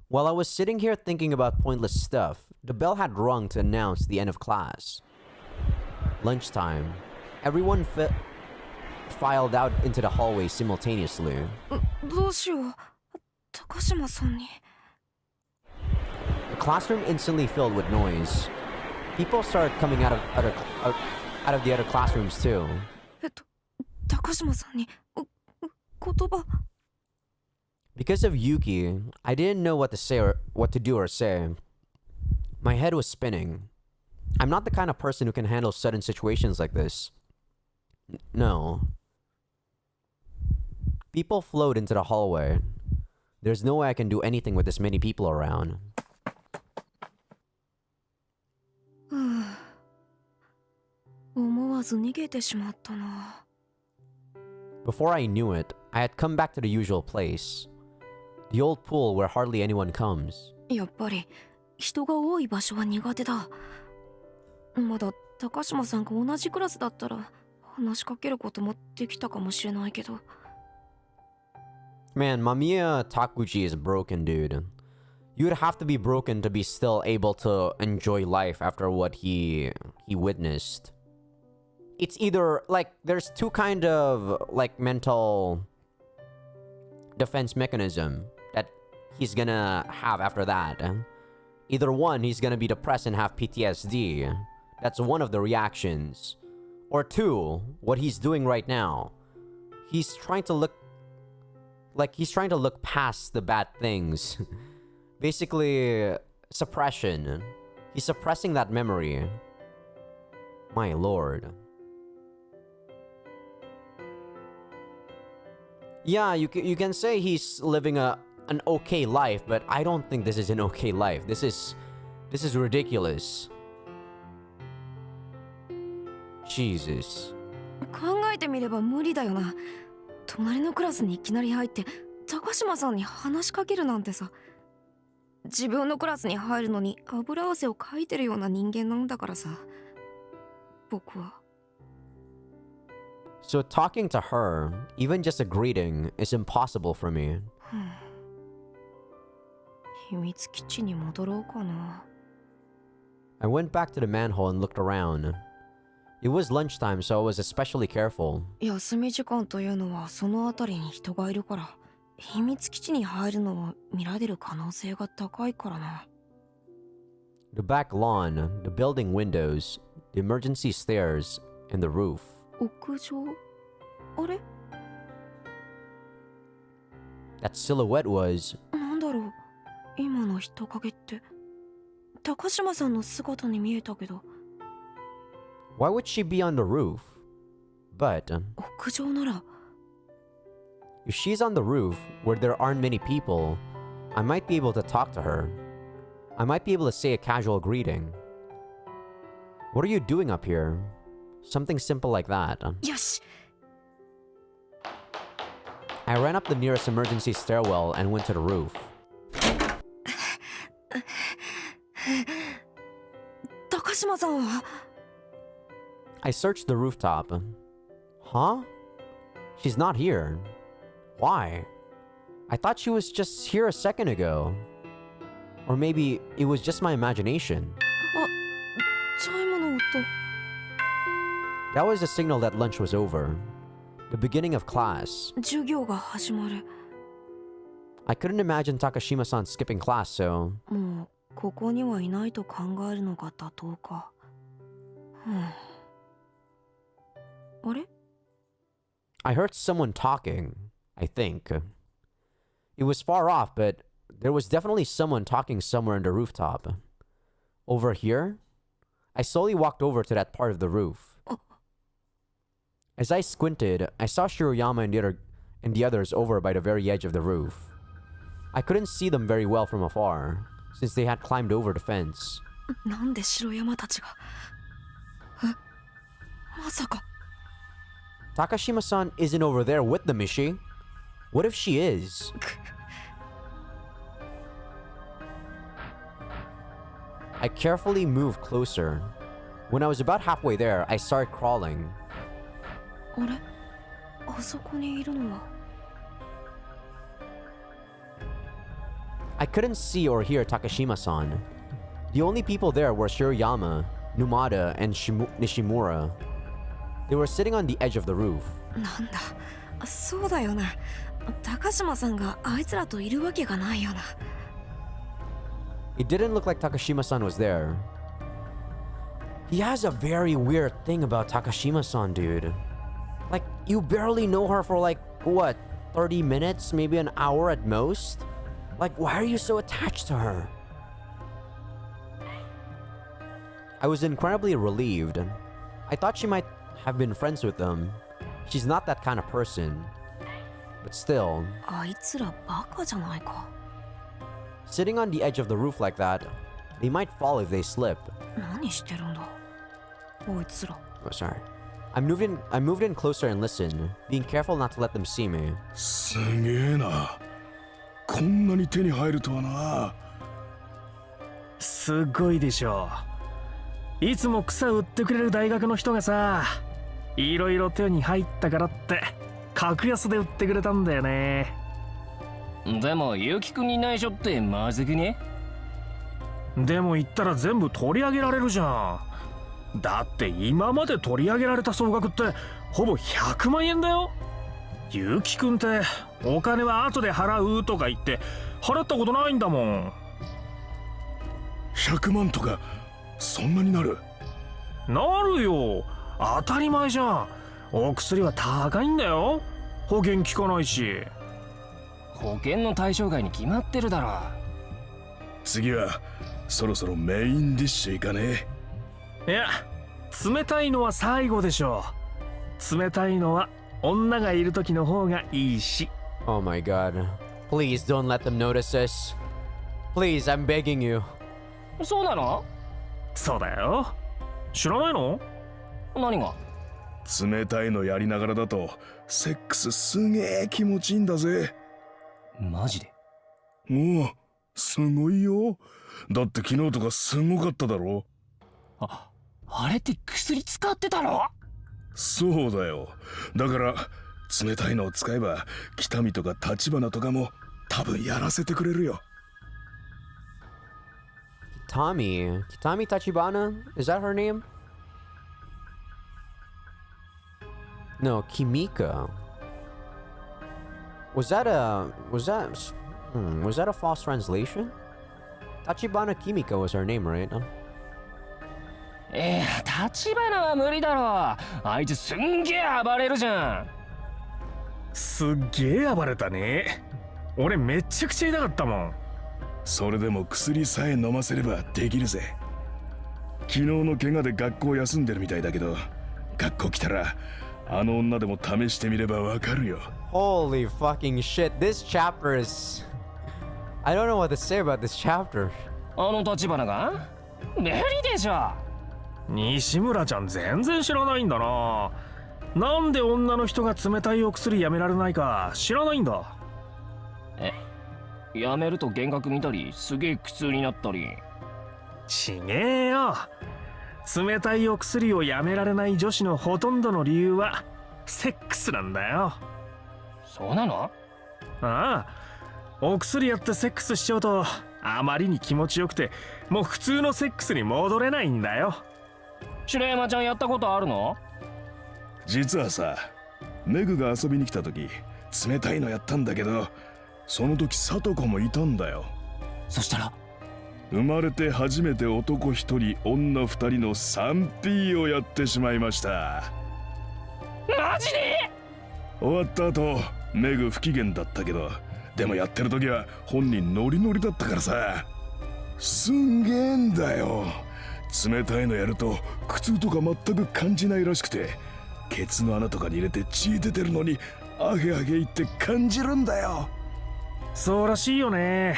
While I was sitting here thinking about pointless stuff, the bell had rung to announce the end of class. Lunchtime. Everyone filed out into the hallway simultaneously. どうしよう。高島さんに。The classroom instantly filled with noise. People started coming out of the other classrooms too. 高島さんに言葉。Because of Yuki, I didn't know what to say or what to do or say. My head was spinning. I'm not the kind of person who can handle sudden situations like this. No. People flowed into the hallway. There's no way I can do anything with this many people around. Before I knew it, I had come back to the usual place. The old pool where hardly anyone comes. やっぱり人が多い場所は苦手だ。まだ高島さんが同じクラスだったら話しかけることもできたかもしれないけど。Man, Mamiya Takuji is broken, dude. You would have to be broken to be still able to enjoy life after what he witnessed. It's either, like, there's two kind of, like, mental defense mechanism that he's gonna have after that. Either one, he's gonna be depressed and have PTSD. That's one of the reactions. Or two, what he's doing right now. He's trying to look past the bad things. Basically, suppression. He's suppressing that memory. My lord. Yeah, you can say he's living an okay life, but I don't think this is an okay life. This is ridiculous. Jesus. 考えてみれば無理だよな。隣のクラスにいきなり入って高島さんに話しかけるなんてさ。自分のクラスに入るのに油汗をかいてるような人間なんだからさ。僕は。So talking to her, even just a greeting, is impossible for me. 秘密基地に戻ろうかな。I went back to the manhole and looked around. It was lunchtime, so I was especially careful. 休み時間というのはその辺りに人がいるから、秘密基地に入るのを見られる可能性が高いからな。The back lawn, the building windows, the emergency stairs, and the roof. 屋上？あれ？ That silhouette was... なんだろう、今の人影って。高島さんの姿に見えたけど。Why would she be on the roof? But... 屋上なら。if she's on the roof, where there aren't many people, I might be able to talk to her. I might be able to say a casual greeting. What are you doing up here? Something simple like that. よし。 I ran up the nearest emergency stairwell and went to the roof. 高島さんは？ I searched the rooftop. Huh? She's not here. Why? I thought she was just here a second ago. Or maybe it was just my imagination. あ、チャイムの音。 That was the signal that lunch was over. The beginning of class. 授業が始まる。 I couldn't imagine Takashima-san skipping class, so... もうここにはいないと考えるのが妥当か。あれ？ I heard someone talking, I think. It was far off, but there was definitely someone talking somewhere in the rooftop. Over here? I slowly walked over to that part of the roof. As I squinted, I saw Shiroyama and the others over by the very edge of the roof. I couldn't see them very well from afar, since they had climbed over the fence. なんで白山たちが？まさか。 Takashima-san isn't over there with them, is she? What if she is? I carefully moved closer. When I was about halfway there, I started crawling. あれ、あそこにいるのは。 I couldn't see or hear Takashima-san. The only people there were Shirayama, Numada, and Nishimura. They were sitting on the edge of the roof. なんだ、そうだよな。高島さんがあいつらといるわけがないよな。 It didn't look like Takashima-san was there. He has a very weird thing about Takashima-san, dude. Like, you barely know her for like, what, 30 minutes? Maybe an hour at most? Like, why are you so attached to her? I was incredibly relieved. I thought she might have been friends with them. She's not that kind of person. But still, あいつらバカじゃないか。 sitting on the edge of the roof like that, they might fall if they slip. 何してるんだ、こいつら。 Oh, sorry. I moved in closer and listened, being careful not to let them see me. すげえな。こんなに手に入るとはな。すごいでしょ。いつも草売ってくれる大学の人がさ、いろいろ手に入ったからって格安で売ってくれたんだよね。でもゆきくんに内緒ってまずくね？でも言ったら全部取り上げられるじゃん。だって今まで取り上げられた総額ってほぼ100万円だよ。ゆうきくんってお金は後で払うとか言って払ったことないんだもん。100万とかそんなになる？なるよ。当たり前じゃん。お薬は高いんだよ。保険効かないし。保険の対象外に決まってるだろ。次はそろそろメインディッシュいかねえ。いや、冷たいのは最後でしょう。冷たいのは女がいる時の方がいいし。 Oh my god. Please don't let them notice this. Please, I'm begging you. そうなの？そうだよ。知らないの？何が？冷たいのやりながらだとセックスすげえ気持ちいいんだぜ。マジで？おお、すごいよ。だって昨日とかすごかっただろ。あれって薬使ってたの？そうだよ。だから冷たいのを使えば北見とか橘とかも多分やらせてくれるよ。Kitami Tachibana? Is that her name? No, Kimika. Was that a false translation? Tachibana Kimika was her name, right? 立花は無理だろ。あいつすんげえ暴れるじゃん。すっげえ暴れたね。俺めっちゃくちゃ痛かったもん。それでも薬さえ飲ませればできるぜ。昨日の怪我で学校休んでるみたいだけど、学校来たらあの女でも試してみればわかるよ。Holy fucking shit, this chapter is... I don't know what to say about this chapter. あの立花が？無理でしょ。西村ちゃん全然知らないんだな。なんで女の人が冷たいお薬やめられないか知らないんだ。やめると幻覚見たりすげえ苦痛になったり。ちげえよ。冷たいお薬をやめられない女子のほとんどの理由はセックスなんだよ。そうなの？ああ、お薬やってセックスしちゃうとあまりに気持ちよくてもう普通のセックスに戻れないんだよ。白山ちゃんやったことあるの？実はさ、メグが遊びに来た時冷たいのやったんだけど、その時サトコもいたんだよ。そしたら生まれて初めて男一人女二人の 3P をやってしまいました。マジで？終わった後メグ不機嫌だったけど、でもやってる時は本人ノリノリだったからさ、すんげえんだよ。冷たいのやると苦痛とか全く感じないらしくて、ケツの穴とかに入れて血出てるのにアゲアゲ言って感じるんだよ。そうらしいよね。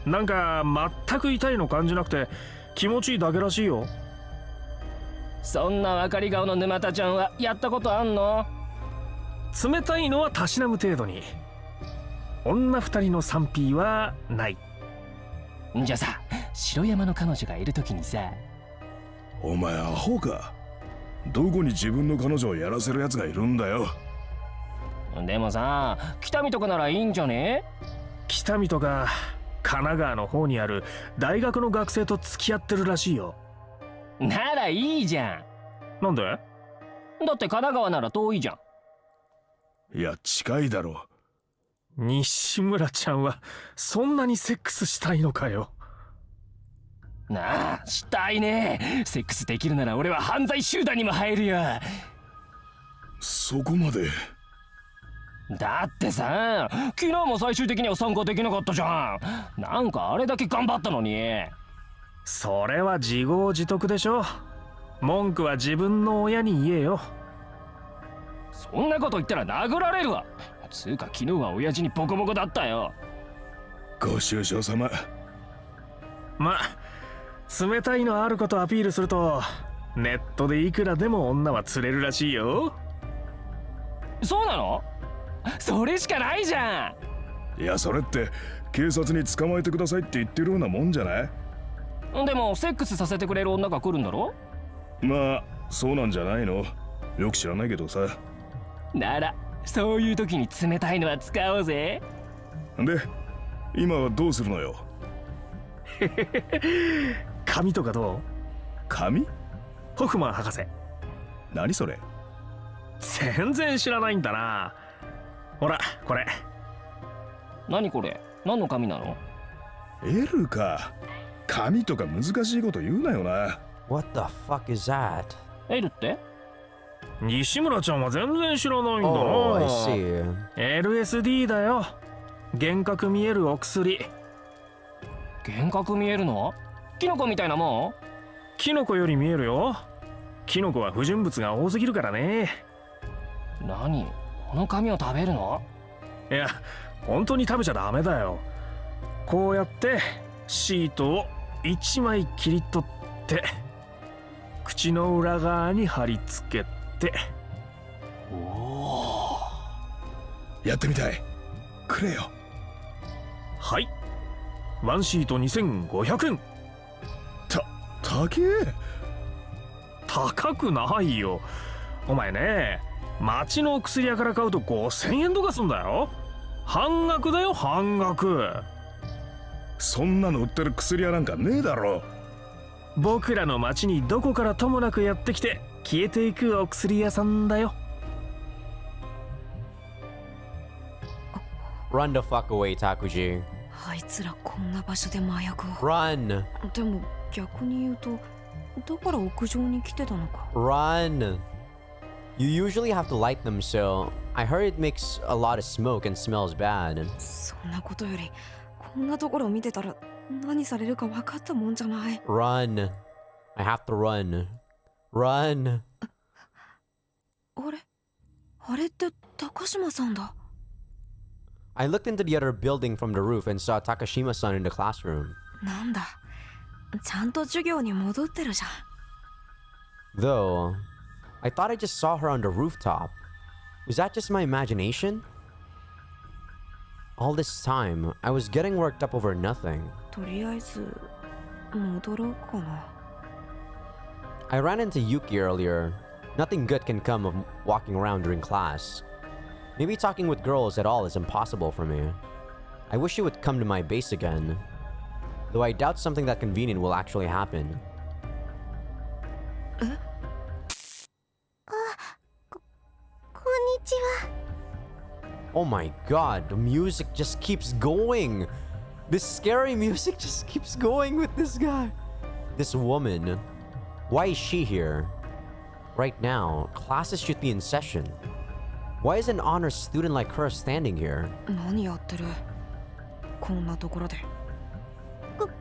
なんか全く痛いの感じなくて気持ちいいだけらしいよ。そんな分かり顔の沼田ちゃんはやったことあんの？冷たいのはたしなむ程度に。女二人の 3P はない。じゃあさ、白山の彼女がいるときにさ、お前アホか。どこに自分の彼女をやらせるやつがいるんだよ。でもさ、北見とかならいいんじゃね？北見とか神奈川の方にある大学の学生と付き合ってるらしいよ。ならいいじゃん。なんで？だって神奈川なら遠いじゃん。いや近いだろ。西村ちゃんはそんなにセックスしたいのかよ。なあ、したいね。セックスできるなら俺は犯罪集団にも入るよ。そこまで。だってさ、昨日も最終的には参加できなかったじゃん。なんかあれだけ頑張ったのに。それは自業自得でしょ。文句は自分の親に言えよ。そんなこと言ったら殴られるわ。つうか昨日は親父にボコボコだったよ。ご愁傷様。ま、冷たいのあることアピールするとネットでいくらでも女は釣れるらしいよ。そうなの？それしかないじゃん。いやそれって警察に捕まえてくださいって言ってるようなもんじゃない？でもセックスさせてくれる女が来るんだろ？まあそうなんじゃないの。よく知らないけどさ。ならそういう時に冷たいのは使おうぜ。で今はどうするのよ。髪とかどう？髪？ホフマン博士。何それ？全然知らないんだな。ほらこれ。何これ？何の髪なの？ L か。髪とか難しいこと言うなよな。 What the fuck is that? L って？西村ちゃんは全然知らないんだな。Oh, I see. LSD だよ。幻覚見えるお薬。幻覚見えるの？キノコみたいなもん？キノコより見えるよ。キノコは不純物が多すぎるからね。何？この紙を食べるの？いや、本当に食べちゃダメだよ。こうやってシートを1枚切り取って口の裏側に貼り付けて。おお。やってみたい。くれよ。はい。ワンシート2500円。高え。高くないよ。お前ね、町の薬屋から買うと5000円とかすんだよ。半額だよ、半額。そんなの売ってる薬屋なんかねえだろ。僕らの町にどこからともなくやってきて消えていくお薬屋さんだよ。Run the fuck away, Takuji. あいつらこんな場所で麻薬を。 Run! でも逆に言うと、だから屋上に来てたのか。 Run! You usually have to light them, so I heard it makes a lot of smoke and smells bad. そんなことより、こんなところを見てたら何されるか分かったもんじゃない。 Run! I have to run. Run! あれって高島さんだ。I looked into the other building from the roof and saw Takashima-san in the classroom. なんだ、ちゃんと授業に戻ってるじゃん。 Though, I thought I just saw her on the rooftop. Was that just my imagination? All this time, I was getting worked up over nothing. とりあえず戻ろうかな。 I ran into Yuki earlier. Nothing good can come of walking around during class. Maybe talking with girls at all is impossible for me. I wish she would come to my base again. Though I doubt something that convenient will actually happen. こんにちは。 Oh my god, the music just keeps going. This scary music just keeps going with this guy. This woman. Why is she here? Right now, classes should be in session. Why is an honor student like her standing here? 何やってる？こんなところで。ごめん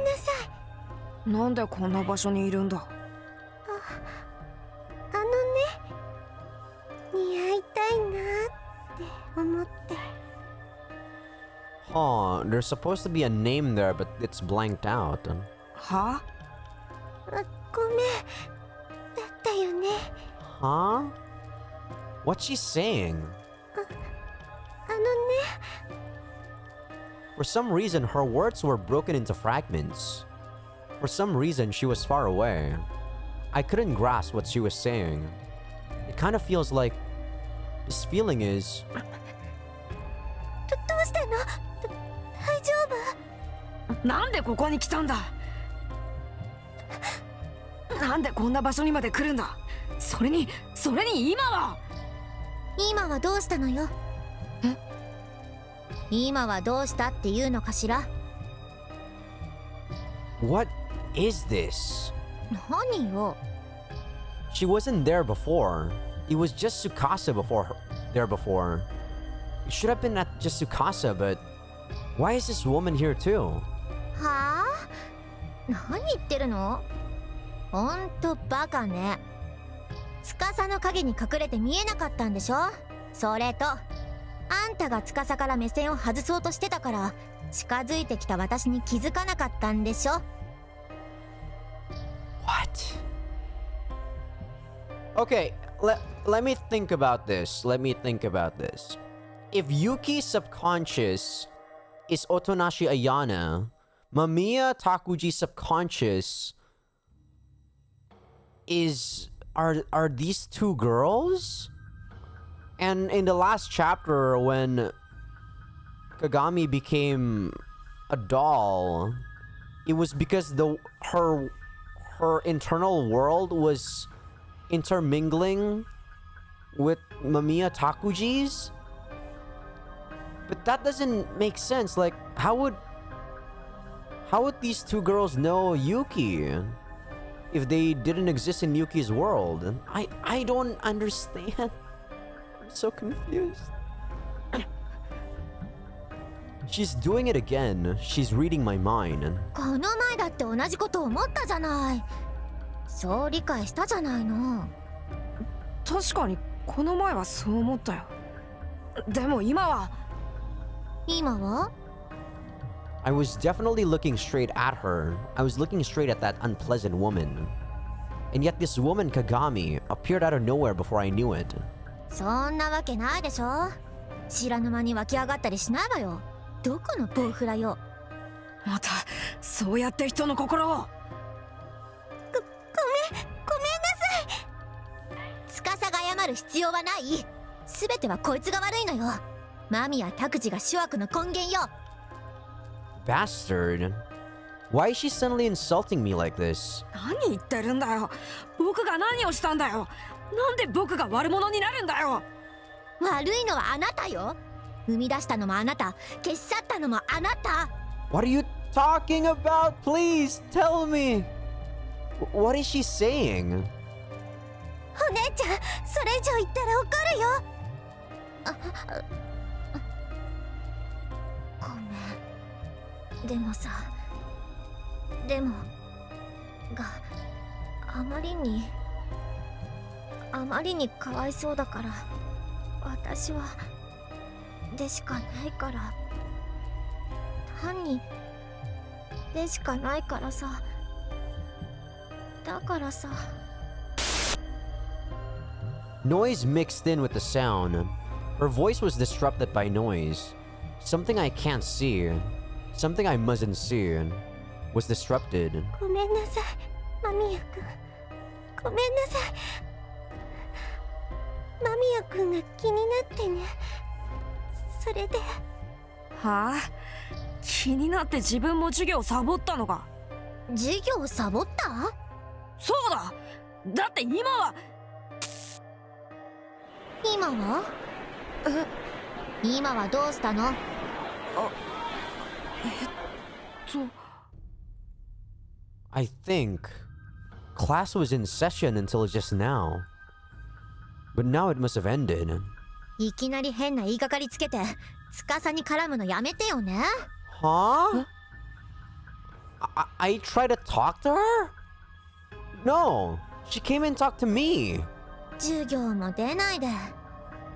なさい。なんでこんな場所にいるんだ？あのね、似合いたいなって思って。 Huh, there's supposed to be a name there, but it's blanked out. は？ごめん。だったよね。 Huh? What's she saying? あのね。 For some reason, her words were broken into fragments. For some reason, she was far away. I couldn't grasp what she was saying. It kind of feels like this feeling is どうしたの？大丈夫？なんでここに来たんだ？なんでこんな場所にまで来るんだ？それに今は？今はどうしたのよ？え？今はどうしたっていうのかしら？ What is this? 何よ？ She wasn't there before. It was just Tsukasa there before. It should have been at just Tsukasa, but why is this woman here too? はあ？何言ってるの？ほんとバカね。司の影に隠れて見えなかったんでしょ？それとあんたが司から目線を外そうとしてたから近づいてきた私に気づかなかったんでしょ？ What? Okay, let me think about this. If Yuki's subconscious is Otonashi Ayana, Mamiya Takuji's subconscious are these two girls? And in the last chapter, when Kagami became a doll, it was because her internal world was intermingling with Mamiya Takuji's. But that doesn't make sense. Like, how would these two girls know Yuki if they didn't exist in Yuki's world? I don't understand. I'm so confused. She's doing it again. She's reading my mind. この前だって同じこと思ったじゃない。そう理解したじゃないの。確かにこの前はそう思ったよ。でも今は。今は？ I was definitely looking straight at her. I was looking straight at that unpleasant woman. And yet this woman, Kagami, appeared out of nowhere before I knew it. そんなわけないでしょ。知らぬ間に湧き上がったりしないわよ。どこのボウフラよ。またそうやって人の心を。ごめんなさい。司が謝る必要はない。すべてはこいつが悪いのよ。マミやタクジが諸悪の根源よ。Bastard. Why is she suddenly insulting me like this? 何言ってるんだよ。僕が何をしたんだよ。なんで僕が悪者になるんだよ。悪いのはあなたよ。生み出したのもあなた、消し去ったのもあなた。What are you talking about? Please tell me. What is she saying? お姉ちゃん、それ以上言ったら怒るよ。ごめん。でもさ、あまりにかわいそうだから、私はでしかないから、単にでしかないからさ、だからさ。Noise mixed in with the sound. Her voice was disrupted by noise. Something I can't see, something I mustn't see, was disrupted. ごめんなさい、間宮君。ごめんなさい。間宮君が気になってね。それで。はあ？気になって自分も授業サボったのか。授業サボった？そうだ。だって今は。今は？今はどうしたの？I think class was in session until just now. But now it must have ended. いきなり変な言いがかりつけて、司に絡むのやめてよね。Huh? I tried to talk to her? No, she came and talked to me. 授業も出ないで、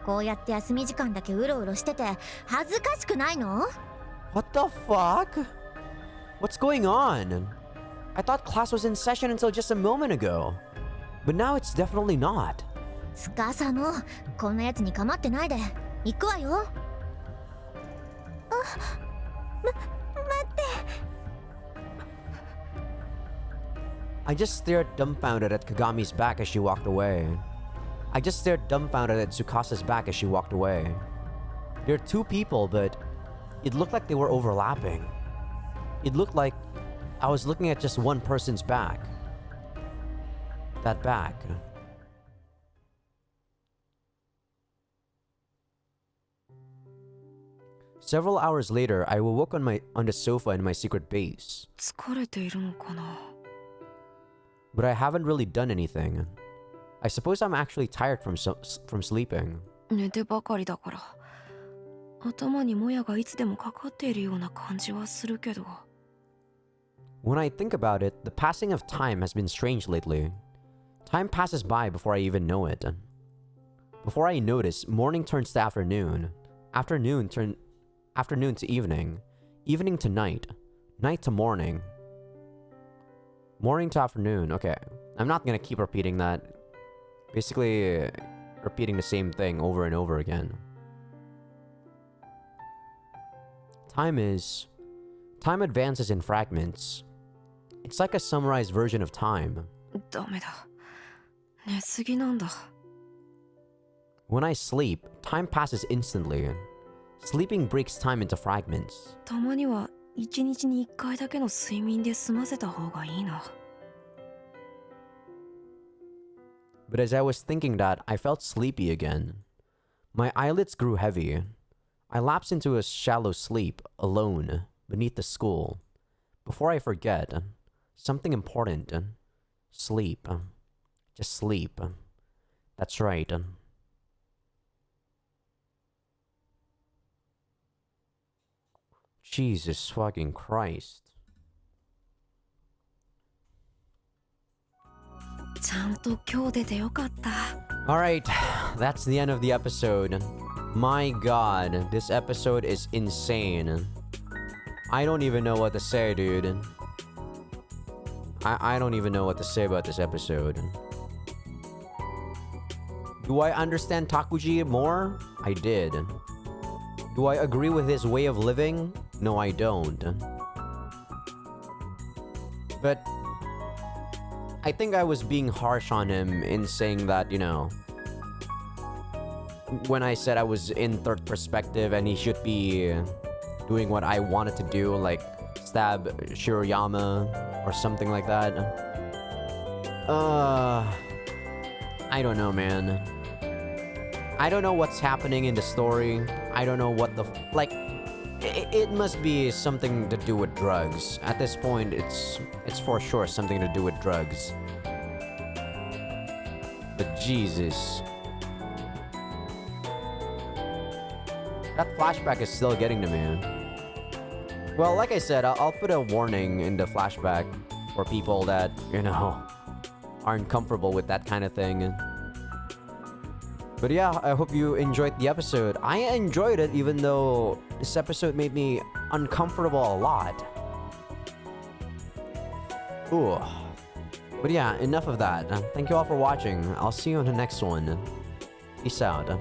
こうやって休み時間だけうろうろしてて恥ずかしくないの？ What the fuck? What's going on? I thought class was in session until just a moment ago. But now it's definitely not. 司もこんなやつに構ってないで。行くわよ。待って。I just stared dumbfounded at Kagami's back as she walked away. I just stared dumbfounded at Tsukasa's back as she walked away. There are two people, but it looked like they were overlapping. It looked like I was looking at just one person's back. That back. Several hours later, I awoke on the sofa in my secret base. 疲れているのかな。 But I haven't really done anything. I suppose I'm actually tired from sleeping. 寝てばかりだから。頭にもやがいつでもかかっているような感じはするけど。 When I think about it, the passing of time has been strange lately. Time passes by before I even know it. Before I notice, morning turns to afternoon. Afternoon to evening. Evening to night. Night to morning. Morning to afternoon. Okay. I'm not gonna keep repeating that. Basically, repeating the same thing over and over again. Time advances in fragments. It's like a summarized version of time. ダメだ。寝すぎなんだ。 When I sleep, time passes instantly. Sleeping breaks time into fragments. たまには一日に一回だけの睡眠で済ませた方がいいな。 But as I was thinking that, I felt sleepy again. My eyelids grew heavy. I lapsed into a shallow sleep, alone, beneath the school. Before I forget, something important. Sleep. Just sleep. That's right. Jesus fucking Christ. ちゃんと今日出てよかった。 Alright, that's the end of the episode. My god, this episode is insane. I don't even know what to say, dude. I don't even know what to say about this episode. Do I understand Takuji more? I did. Do I agree with his way of living? No, I don't. But I think I was being harsh on him in saying that, you know, when I said I was in third perspective and he should be doing what I wanted to do, like stab Shiroyama or something like that. I don't know, man. I don't know what's happening in the story. I don't know what the... like, it must be something to do with drugs. At this point, it's for sure something to do with drugs. But Jesus. That flashback is still getting to me. Well, like I said, I'll put a warning in the flashback for people that, you know, aren't comfortable with that kind of thing. But yeah, I hope you enjoyed the episode. I enjoyed it even though this episode made me uncomfortable a lot. Ooh. But yeah, enough of that. Thank you all for watching. I'll see you on the next one. Peace out.